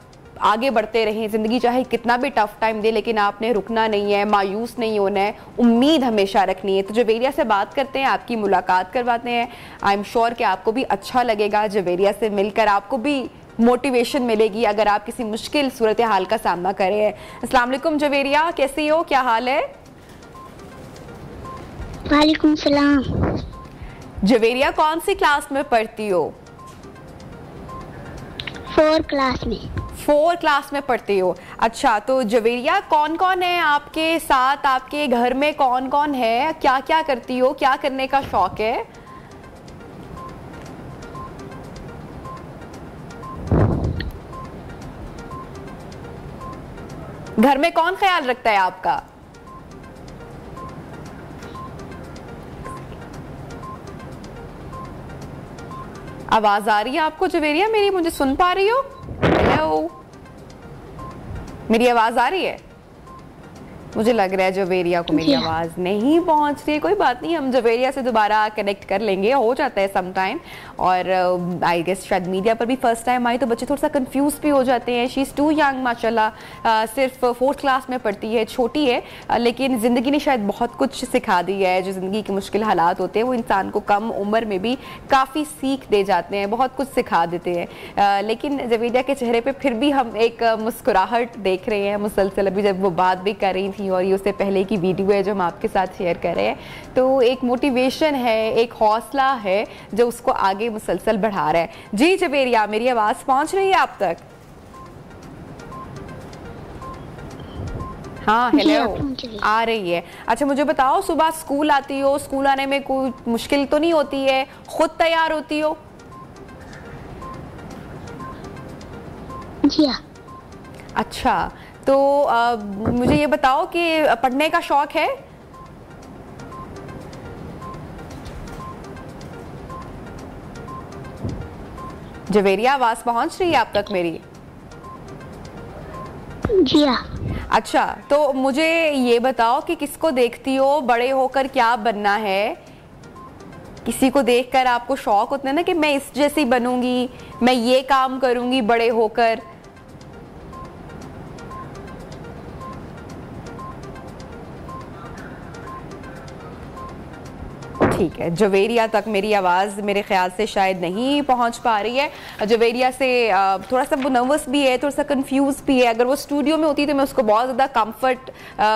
Speaker 1: आगे बढ़ते रहें। ज़िंदगी चाहे कितना भी टफ टाइम दे, लेकिन आपने रुकना नहीं है, मायूस नहीं होना है, उम्मीद हमेशा रखनी है। तो जवेरिया से बात करते हैं, आपकी मुलाकात करवाते हैं। आई एम श्योर कि आपको भी अच्छा लगेगा जवेरिया से मिलकर, आपको भी मोटिवेशन मिलेगी अगर आप किसी मुश्किल सूरत हाल का सामना कर रहे हैं। अस्सलाम वालेकुम जवेरिया, कैसी हो, क्या हाल है?
Speaker 9: वालेकुम सलाम।
Speaker 1: जवेरिया कौन सी क्लास में पढ़ती हो?
Speaker 9: 4 क्लास में।
Speaker 1: 4 क्लास में पढ़ती हो। अच्छा, तो जवेरिया कौन कौन है आपके साथ, आपके घर में कौन कौन है, क्या क्या करती हो, क्या करने का शौक है? घर में कौन ख्याल रखता है आपका? आवाज आ रही है आपको जवेरिया मेरी? मुझे सुन पा रही हो? हेलो, मेरी आवाज आ रही है? मुझे लग रहा है जवेरिया को मेरी आवाज नहीं पहुंच रही है। कोई बात नहीं, हम जवेरिया से दोबारा कनेक्ट कर लेंगे, हो जाता है सम टाइम। और आई गेस शायद मीडिया पर भी फर्स्ट टाइम आई तो बच्चे थोड़ा सा कंफ्यूज भी हो जाते हैं। शी इज़ टू यंग माशाल्लाह, सिर्फ 4th क्लास में पढ़ती है, छोटी है, लेकिन ज़िंदगी ने शायद बहुत कुछ सिखा दिया है। जो ज़िंदगी के मुश्किल हालात होते हैं वो इंसान को कम उम्र में भी काफ़ी सीख दे जाते हैं, बहुत कुछ सिखा देते हैं। लेकिन जवेरिया के चेहरे पर फिर भी हम एक मुस्कुराहट देख रहे हैं मुसलसल। अभी जब वो बात भी कर रही थी और ये उससे पहले की वीडियो है जो हम आपके साथ शेयर कर रहे हैं, तो एक मोटिवेशन है, एक हौसला है जो उसको आगे मुसलसल बढ़ा रहा है। जी जवेरिया, मेरी आवाज पहुंच रही है आप तक? हाँ, हेलो, आ रही है। अच्छा, मुझे बताओ, सुबह स्कूल आती हो, स्कूल आने में कोई मुश्किल तो नहीं होती है? खुद तैयार होती हो?
Speaker 9: जी।
Speaker 1: अच्छा, तो मुझे ये बताओ कि पढ़ने का शौक है? जवेरिया, आवाज पहुंच रही है आप तक मेरी?
Speaker 9: जी।
Speaker 1: अच्छा, तो मुझे ये बताओ कि किसको देखती हो, बड़े होकर क्या बनना है? किसी को देखकर आपको शौक होता है ना कि मैं इस जैसी बनूंगी, मैं ये काम करूंगी बड़े होकर? ठीक है, जवेरिया तक मेरी आवाज़ मेरे ख्याल से शायद नहीं पहुंच पा रही है। जवेरिया से थोड़ा सा वो नर्वस भी है, थोड़ा सा कंफ्यूज भी है। अगर वो स्टूडियो में होती तो मैं उसको बहुत ज़्यादा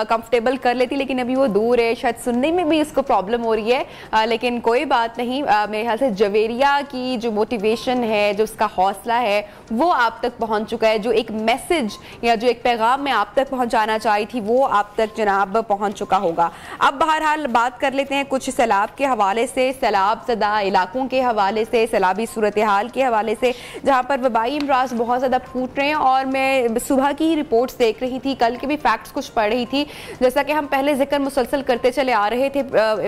Speaker 1: कंफर्टेबल कर लेती, लेकिन अभी वो दूर है, शायद सुनने में भी उसको प्रॉब्लम हो रही है। लेकिन कोई बात नहीं, मेरे ख्याल से जवेरिया की जो मोटिवेशन है, जो उसका हौसला है, वो आप तक पहुँच चुका है। जो एक मैसेज या जो एक पैगाम मैं आप तक पहुँचाना चाही थी वो आप तक जनाब पहुँच चुका होगा। अब बहरहाल बात कर लेते हैं कुछ सैलाब के हवाले से, सैलाब ज़दा इलाकों के हवाले से, सैलाबी सूरत हाल के हवाले से, जहाँ पर वबाई अमराज बहुत ज़्यादा फूट रहे हैं। और मैं सुबह की रिपोर्ट्स देख रही थी, कल के भी फैक्ट्स कुछ पढ़ रही थी, जैसा कि हम पहले जिक्र मुसलसल करते चले आ रहे थे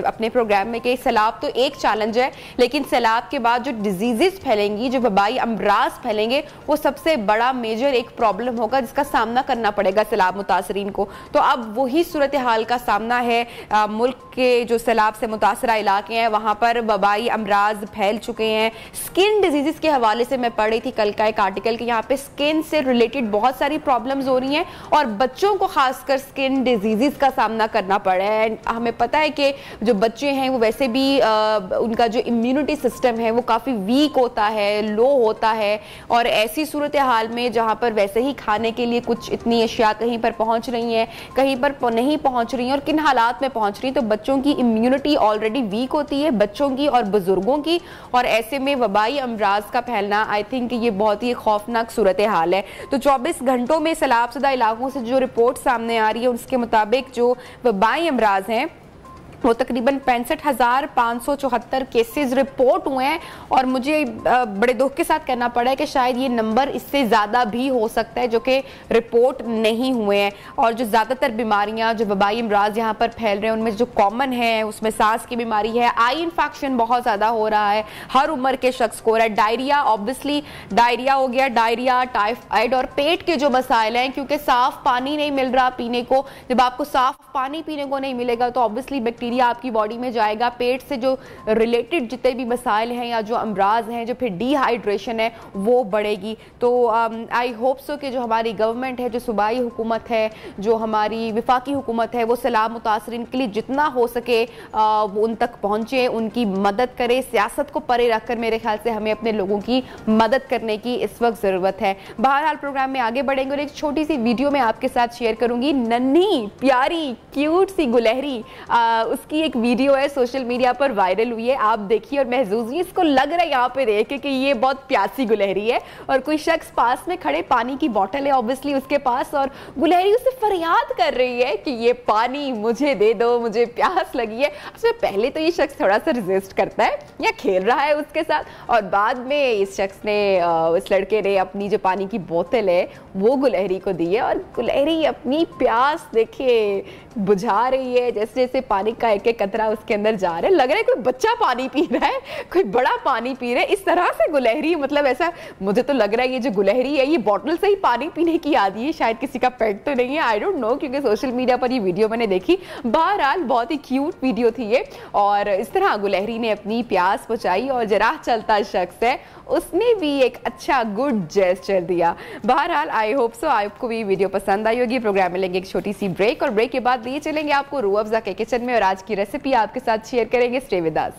Speaker 1: अपने प्रोग्राम में कि सैलाब तो एक चैलेंज है, लेकिन सैलाब के बाद जो डिजीजेस फैलेंगी, जो वबाई अमराज फैलेंगे, वो सबसे बड़ा मेजर एक प्रॉब्लम होगा जिसका सामना करना पड़ेगा सैलाब मुतासरीन को। तो अब वही सूरत हाल का सामना है। मुल्क के जो सैलाब से मुतासरा इलाके हैं वहाँ पर वबाई अमराज फैल चुके हैं। स्किन डिजीज़ के हवाले से मैं पढ़ रही थी कल का एक आर्टिकल कि यहाँ पे स्किन से रिलेटेड बहुत सारी प्रॉब्लम्स हो रही हैं और बच्चों को खासकर स्किन डिजीज़ का सामना करना पड़ा है। हमें पता है कि जो बच्चे हैं वो वैसे भी उनका जो इम्यूनिटी सिस्टम है वो काफ़ी वीक होता है, लो होता है, और ऐसी सूरत हाल में जहाँ पर वैसे ही खाने के लिए कुछ इतनी अशिया कहीं पर पहुँच रही हैं, कहीं पर नहीं पहुँच रही हैं, और किन हालात में पहुँच रही हैं, तो बच्चों की इम्यूनिटी ऑलरेडी वीक होती है, बच्चों की और बुजुर्गों की, और ऐसे में वबाई अमराज का फैलना आई थिंक ये बहुत ही खौफनाक सूरत हाल है। तो 24 घंटों में सैलाबज़दा इलाकों से जो रिपोर्ट सामने आ रही है उसके मुताबिक जो वबाई अमराज हैं वो तकरीबन 65,574 केसेस रिपोर्ट हुए हैं, और मुझे बड़े दुख के साथ कहना पड़ा है कि शायद ये नंबर इससे ज़्यादा भी हो सकता है जो कि रिपोर्ट नहीं हुए हैं। और जो ज़्यादातर बीमारियां जो वबाई अमराज यहाँ पर फैल रहे हैं उनमें जो कॉमन है उसमें सांस की बीमारी है, आई इन्फेक्शन बहुत ज़्यादा हो रहा है, हर उम्र के शख्स को हो रहा है, डायरिया, ऑब्वियसली डायरिया हो गया, डायरिया, टाइफाइड, और पेट के जो मसाइल हैं क्योंकि साफ़ पानी नहीं मिल रहा पीने को। जब आपको साफ़ पानी पीने को नहीं मिलेगा तो ऑब्वियसली बैक्टीरिया आपकी बॉडी में जाएगा, पेट से जो रिलेटेड जितने भी मसाइल हैं या जो अमराज हैं, जो फिर डिहाइड्रेशन है वो बढ़ेगी। तो आई होप सो कि जो हमारी गवर्नमेंट है, जो सूबाई हुकूमत है, जो हमारी विफाकी हुकूमत है, वो सैलाब मुतासरीन के लिए जितना हो सके वो उन तक पहुँचे, उनकी मदद करे। सियासत को परे रखकर मेरे ख्याल से हमें अपने लोगों की मदद करने की इस वक्त ज़रूरत है। बहरहाल प्रोग्राम में आगे बढ़ेंगे और एक छोटी सी वीडियो में आपके साथ शेयर करूँगी। नन्ही प्यारी क्यूट सी गुलहरी, उसकी एक वीडियो है सोशल मीडिया पर वायरल हुई है, आप देखिए और महसूस हुई। इसको लग रहा है यहाँ पे देख के कि ये बहुत प्यासी गुलहरी है, और कोई शख्स पास में खड़े, पानी की बोतल है ऑब्वियसली उसके पास, और गुलहरी उससे फरियाद कर रही है कि ये पानी मुझे दे दो, मुझे प्यास लगी है। उससे पहले तो ये शख्स थोड़ा सा रेजिस्ट करता है या खेल रहा है उसके साथ, और बाद में इस शख्स ने, इस लड़के ने अपनी जो पानी की बोतल है वो गुलहरी को दी है, और गुलहरी अपनी प्यास देखिए बुझा रही है, जैसे जैसे पानी का एक एक कतरा उसके अंदर जा रहा है। लग रहा है कोई बच्चा पानी पी रहा है, कोई बड़ा पानी पी रहा है। इस तरह से गुलहरी, मतलब ऐसा मुझे तो लग रहा है ये जो गुलहरी है ये बॉटल से ही पानी पीने की आदी है, शायद किसी का पेट तो नहीं है, आई डोंट नो, क्योंकि सोशल मीडिया पर ये वीडियो मैंने देखी। बहरहाल बहुत ही क्यूट वीडियो थी ये, और इस तरह गुलहरी ने अपनी प्यास बुझाई, और जरा चलता शख्स है उसने भी एक अच्छा गुड जेस्चर दिया। बहरहाल आई होप सो आपको भी वीडियो पसंद आई होगी। प्रोग्राम में लेंगे एक छोटी सी ब्रेक, और ब्रेक के बाद लिए चलेंगे आपको रूह अफ़ज़ा के किचन में, और आज की रेसिपी आपके साथ शेयर करेंगे। Stay with us.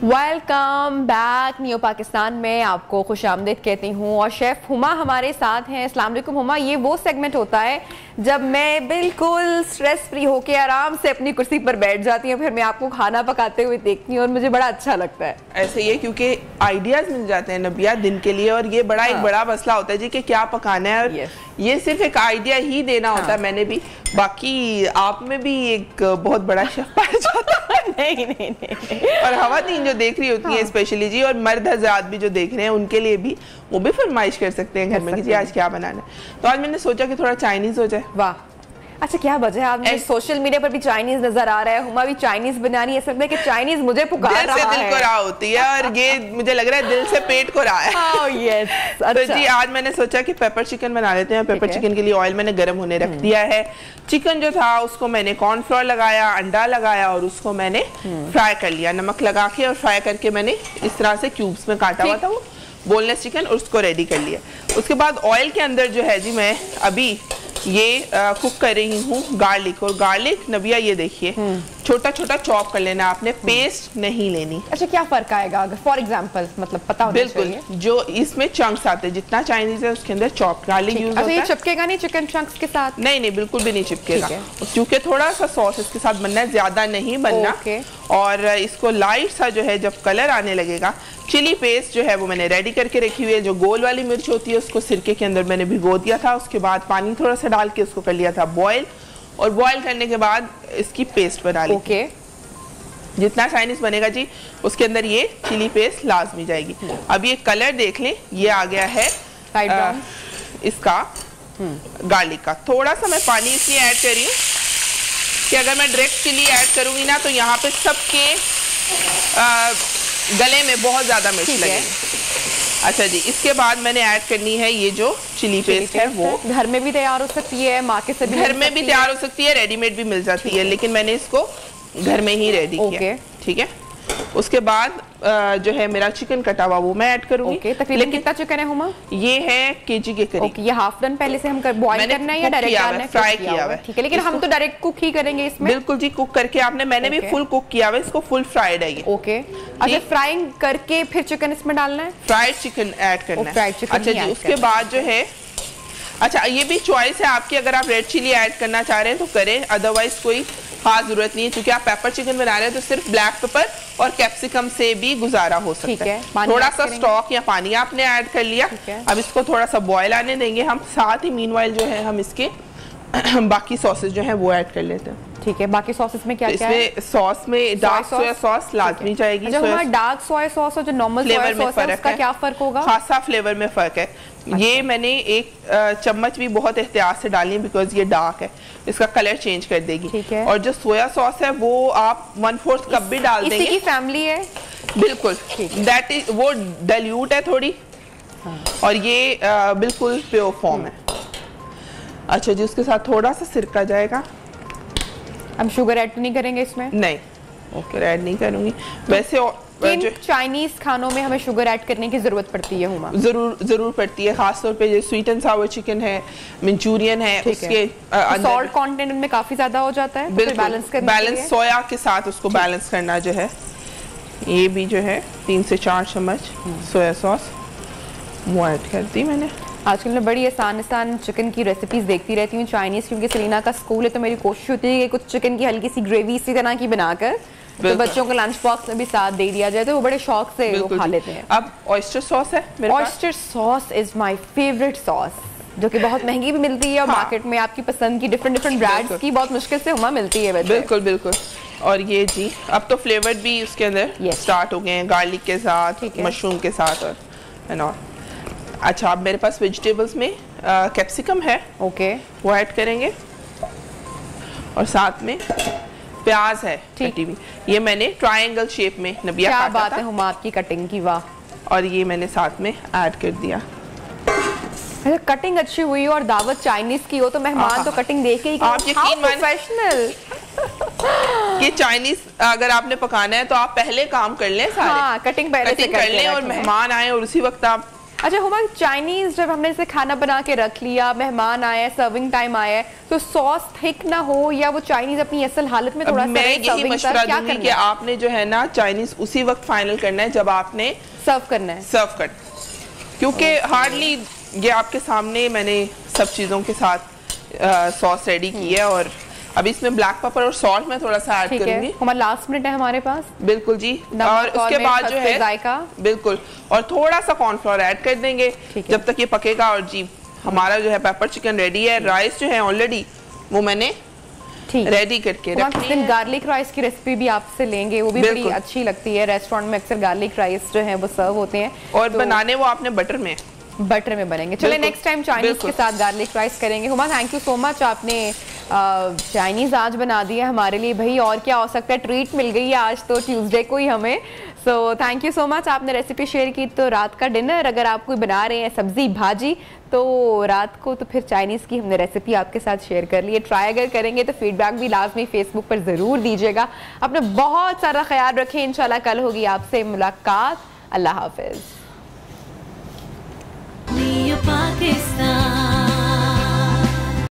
Speaker 1: Welcome back. Neo Pakistan में आपको खुशामदीद कहती हूँ, और शेफ़ हुमा हमारे साथ हैं। अस्सलाम वालेकुम हुमा। ये वो सेगमेंट होता है जब मैं बिल्कुल स्ट्रेस फ्री होके आराम से अपनी कुर्सी पर बैठ जाती हूँ, फिर मैं आपको खाना पकाते हुए देखती हूँ और मुझे बड़ा अच्छा लगता है।
Speaker 10: ऐसे ही है क्योंकि आइडियाज मिल जाते हैं नबिया दिन के लिए, और ये बड़ा एक बड़ा मसला होता है जी कि क्या पकाना है, और ये सिर्फ एक आइडिया ही देना होता है। मैंने भी, बाकी आप में भी एक बहुत बड़ा शेफ पाया जाता है। नहीं। और खवातीन जो देख रही होती हैं स्पेशली जी, और मर्द हज़रात भी जो देख रहे हैं उनके लिए भी वो भी फरमाइश कर सकते हैं घर में कि जी आज क्या बनाना है। तो आज मैंने सोचा कि थोड़ा चाइनीज हो जाए।
Speaker 1: वाह, अच्छा क्या वजह है? आपने सोशल मीडिया पर भी चाइनीज नजर आ रहा है, हुमा भी चाइनीज बना रही है, सब में कि चाइनीज मुझे पुकार रहा है,
Speaker 10: दिल को राह होती है, और ये मुझे लग रहा है दिल से पेट को राह है। तो जी आज मैंने सोचा कि पेपर चिकन बना लेते हैं। पेपर चिकन के लिए ऑयल मैंने गर्म होने रख दिया है। चिकन जो था उसको मैंने कॉर्नफ्लोर लगाया, अंडा लगाया, और उसको मैंने फ्राई कर लिया नमक लगा के, और फ्राई करके मैंने इस तरह से क्यूब्स में काटा हुआ था वो बोनलेस चिकन, और उसको रेडी कर लिया। उसके बाद ऑयल के अंदर जो है जी मैं अभी ये कुक कर रही हूँ गार्लिक, और गार्लिक नबिया ये देखिए छोटा छोटा चॉप कर लेना आपने, पेस्ट नहीं लेनी।
Speaker 1: अच्छा, क्या फर्क आएगा अगर फॉर एग्जांपल मतलब पता होना चाहिए?
Speaker 10: बिल्कुल, जो इसमें चंक्स आते हैं, जितना चाइनीज है उसके अंदर चॉप गार्लिक यूज होता है।
Speaker 1: ये चिपकेगा नहीं चिकन चंक्स के साथ?
Speaker 10: नहीं नहीं, बिल्कुल भी नहीं चिपकेगा, क्योंकि थोड़ा सा सॉस इसके साथ बनना है, ज्यादा नहीं बनना। और इसको लाइट सा जो है जब कलर आने लगेगा, चिली पेस्ट जो है वो मैंने रेडी करके रखी हुई है। जो गोल वाली मिर्च होती है उसको सिरके के अंदर मैंने भिगो दिया था, उसके बाद पानी थोड़ा सा डाल के उसको कर लिया था बॉयल, और बॉयल करने के बाद इसकी पेस्ट बना ली। जितना चाइनीज बनेगा जी उसके अंदर ये चिली पेस्ट लाजमी जाएगी। अब ये कलर देख लें, ये आ गया है इसका गार्लिक का। थोड़ा सा मैं पानी इसलिए ऐड कर रही हूँ कि अगर मैं डायरेक्ट चिली ऐड करूंगी ना तो यहाँ पे सबके गले में बहुत ज्यादा मिर्च लगेगी। अच्छा जी, इसके बाद मैंने ऐड करनी है ये जो चिली पेस्ट है, वो
Speaker 1: घर में भी तैयार हो सकती है, मार्केट से भी
Speaker 10: घर में भी तैयार हो सकती है, रेडीमेड भी मिल जाती है, लेकिन मैंने इसको घर में ही रेडी किया। ठीक है, उसके बाद जो है मेरा चिकन कटा हुआ वो मैं ऐड करूंगी।
Speaker 1: तकरीबन कितना चिकन है हुमा?
Speaker 10: ये है केजी के करीब।
Speaker 1: ये हाफ डन पहले से हम बॉईल करना है या डायरेक्ट करना है?
Speaker 10: फ्राई किया हुआ है।
Speaker 1: ठीक है, लेकिन हम तो डायरेक्ट कुक ही करेंगे इसमें।
Speaker 10: बिल्कुल जी, कुक करके आपने, मैंने भी फुल कुक किया हुआ है, इसको फुल फ्राइड है ये।
Speaker 1: ओके, अच्छा फ्राइंग करके फिर चिकन इसमें डालना है?
Speaker 10: फ्राइड चिकन ऐड करना है। अच्छा जी, उसके बाद जो है, अच्छा ये भी चॉइस है आपकी, अगर आप रेड चिली ऐड करना चाह रहे हैं तो करें, अदरवाइज कोई खास जरूरत नहीं है, क्योंकि आप पेपर चिकन बना रहे हैं तो सिर्फ ब्लैक पेपर और कैप्सिकम से भी गुजारा हो सकता है। थोड़ा सा स्टॉक या पानी आपने ऐड कर लिया। अब इसको थोड़ा सा बॉयल आने देंगे हम, साथ ही मीनवाइल जो है हम इसके बाकी सॉसेस जो है वो ऐड कर लेते हैं।
Speaker 1: ठीक है, बाकी सॉसेस में क्या क्या है?
Speaker 10: इसमें सॉस में डार्क सोया सॉस लाजमी जाएगी।
Speaker 1: जो हमारा डार्क सोया सॉस और जो नॉर्मल सोया सॉस है उसका क्या फर्क होगा?
Speaker 10: खासा फ्लेवर में फर्क है। ये मैंने एक चम्मच भी बहुत एहतियात से डाली है, बिकॉज ये डार्क है, इसका कलर चेंज कर देगी। और जो सोया सॉस है वो आप 1/4 कप भी डाल देंगे।
Speaker 1: इसी की फैमिली है?
Speaker 10: बिल्कुल, दैट इज, वो डाइल्यूट है थोड़ी, और ये बिल्कुल प्योर फॉर्म है। अच्छा जी, उसके साथ थोड़ा सा सिरका जाएगा।
Speaker 1: हम शुगर ऐड नहीं करेंगे इसमें?
Speaker 10: नहीं, ओके, ऐड नहीं करूंगी। वैसे
Speaker 1: किन चाइनीज खानों में हमें शुगर ऐड करने की जरूरत पड़ती है हुमा?
Speaker 10: जरूर पड़ती है, खासतौर पे जो स्वीट एंड सावर चिकन है, मंचूरियन है, उसके
Speaker 1: सॉल्ट कंटेंट में काफी ज्यादा हो जाता है।
Speaker 10: बिल्कुल, बैलेंस सोया के साथ उसको बैलेंस करना जो है। ये भी जो है 3 से 4 चम्मच सोया सॉस वो ऐड कर दी मैंने।
Speaker 1: आजकल मैं बड़ी आसान चिकन की रेसिपीज देखती रहती हूँ चाइनीज, क्योंकि सलीना का स्कूल है तो मेरी कोशिश होती है कि कुछ चिकन की हल्की सी ग्रेवी इसी तरह की बनाकर तो बच्चों को लंच बॉक्स में भी साथ दे दिया जाए तो वो बड़े शौक से वो खा लेते हैं।
Speaker 10: अब ऑयस्टर सॉस है मेरे पास।
Speaker 1: Oyster sauce is my favourite sauce, जो कि बहुत महंगी भी मिलती है और मार्केट में आपकी पसंद की डिफरेंट ब्रांड्स की बहुत मुश्किल से हुमा मिलती है।
Speaker 10: बिल्कुल बिल्कुल। और ये जी अब तो फ्लेवर भी उसके अंदर स्टार्ट हो गए हैं, गार्लिक के साथ, मशरूम के साथ और एंड ऑल। अच्छा, अब मेरे पास वेजिटेबल्स में कैप्सिकम है,
Speaker 1: ओके,
Speaker 10: वो ऐड करेंगे, और साथ में प्याज है कटी हुई, ये मैंने ट्रायंगल शेप में नबिया काटा था।
Speaker 1: क्या बात है हुमा आपकी कटिंग की, वाह।
Speaker 10: और ये मैंने साथ में ऐड कर दिया।
Speaker 1: कटिंग अच्छी हुई और दावत चाइनीज की हो तो मेहमान तो कटिंग देख के ही
Speaker 10: आप यकीन
Speaker 1: प्रोफेशनल
Speaker 10: कि चाइनीज अगर आपने पकाना है तो आप पहले काम कर लें सारे।
Speaker 1: हाँ, कटिंग पहले से
Speaker 10: कर लें और मेहमान आए और उसी वक्त आप।
Speaker 1: अच्छा हुमा, चाइनीज जब हमने इसे खाना बना के रख लिया, मेहमान आए, सर्विंग टाइम आया, तो सॉस थिक ना हो या वो चाइनीज अपनी असल हालत में थोड़ा सा?
Speaker 10: मैं यही मशवरा दूंगी कि आपने जो है ना चाइनीज उसी वक्त फाइनल करना है जब आपने
Speaker 1: सर्व करना है,
Speaker 10: क्योंकि हार्डली ये आपके सामने मैंने सब चीजों के साथ सॉस रेडी की है। और अब इसमें ब्लैक पेपर और सॉल्ट मैं थोड़ा सा ऐड करूंगी।
Speaker 1: हमारा लास्ट मिनट है हमारे पास।
Speaker 10: बिल्कुल जी। और उसके बाद जो है
Speaker 1: जायका,
Speaker 10: बिल्कुल, और थोड़ा सा कॉर्नफ्लोर ऐड कर देंगे जब तक ये पकेगा। और जी हमारा जो है पेपर चिकन रेडी है। राइस जो है ऑलरेडी वो मैंने रेडी करके रखी है।
Speaker 1: गार्लिक राइस की रेसिपी भी आपसे लेंगे, वो भी बड़ी अच्छी लगती है। रेस्टोरेंट में अक्सर गार्लिक राइस जो है वो सर्व होते हैं
Speaker 10: और बनाने वो आपने बटर में
Speaker 1: बनेंगे। चले नेक्स्ट टाइम चाइनीज के साथ गार्लिक राइस करेंगे। Huma, thank you so much, आपने चाइनीज आज बना दिया हमारे लिए भाई, और क्या हो सकता है, ट्रीट मिल गई है आज तो ट्यूसडे को ही हमें। So thank you so much, आपने रेसिपी शेयर की। तो रात का डिनर अगर आप कोई बना रहे हैं सब्जी भाजी तो रात को तो फिर चाइनीज की हमने रेसिपी आपके साथ शेयर कर ली है। ट्राई अगर करेंगे तो फीडबैक भी लाजमी फेसबुक पर जरूर दीजिएगा। अपना बहुत सारा ख्याल रखें, इंशाल्लाह कल होगी आपसे मुलाकात। अल्लाह हाफिज।
Speaker 5: Pakisan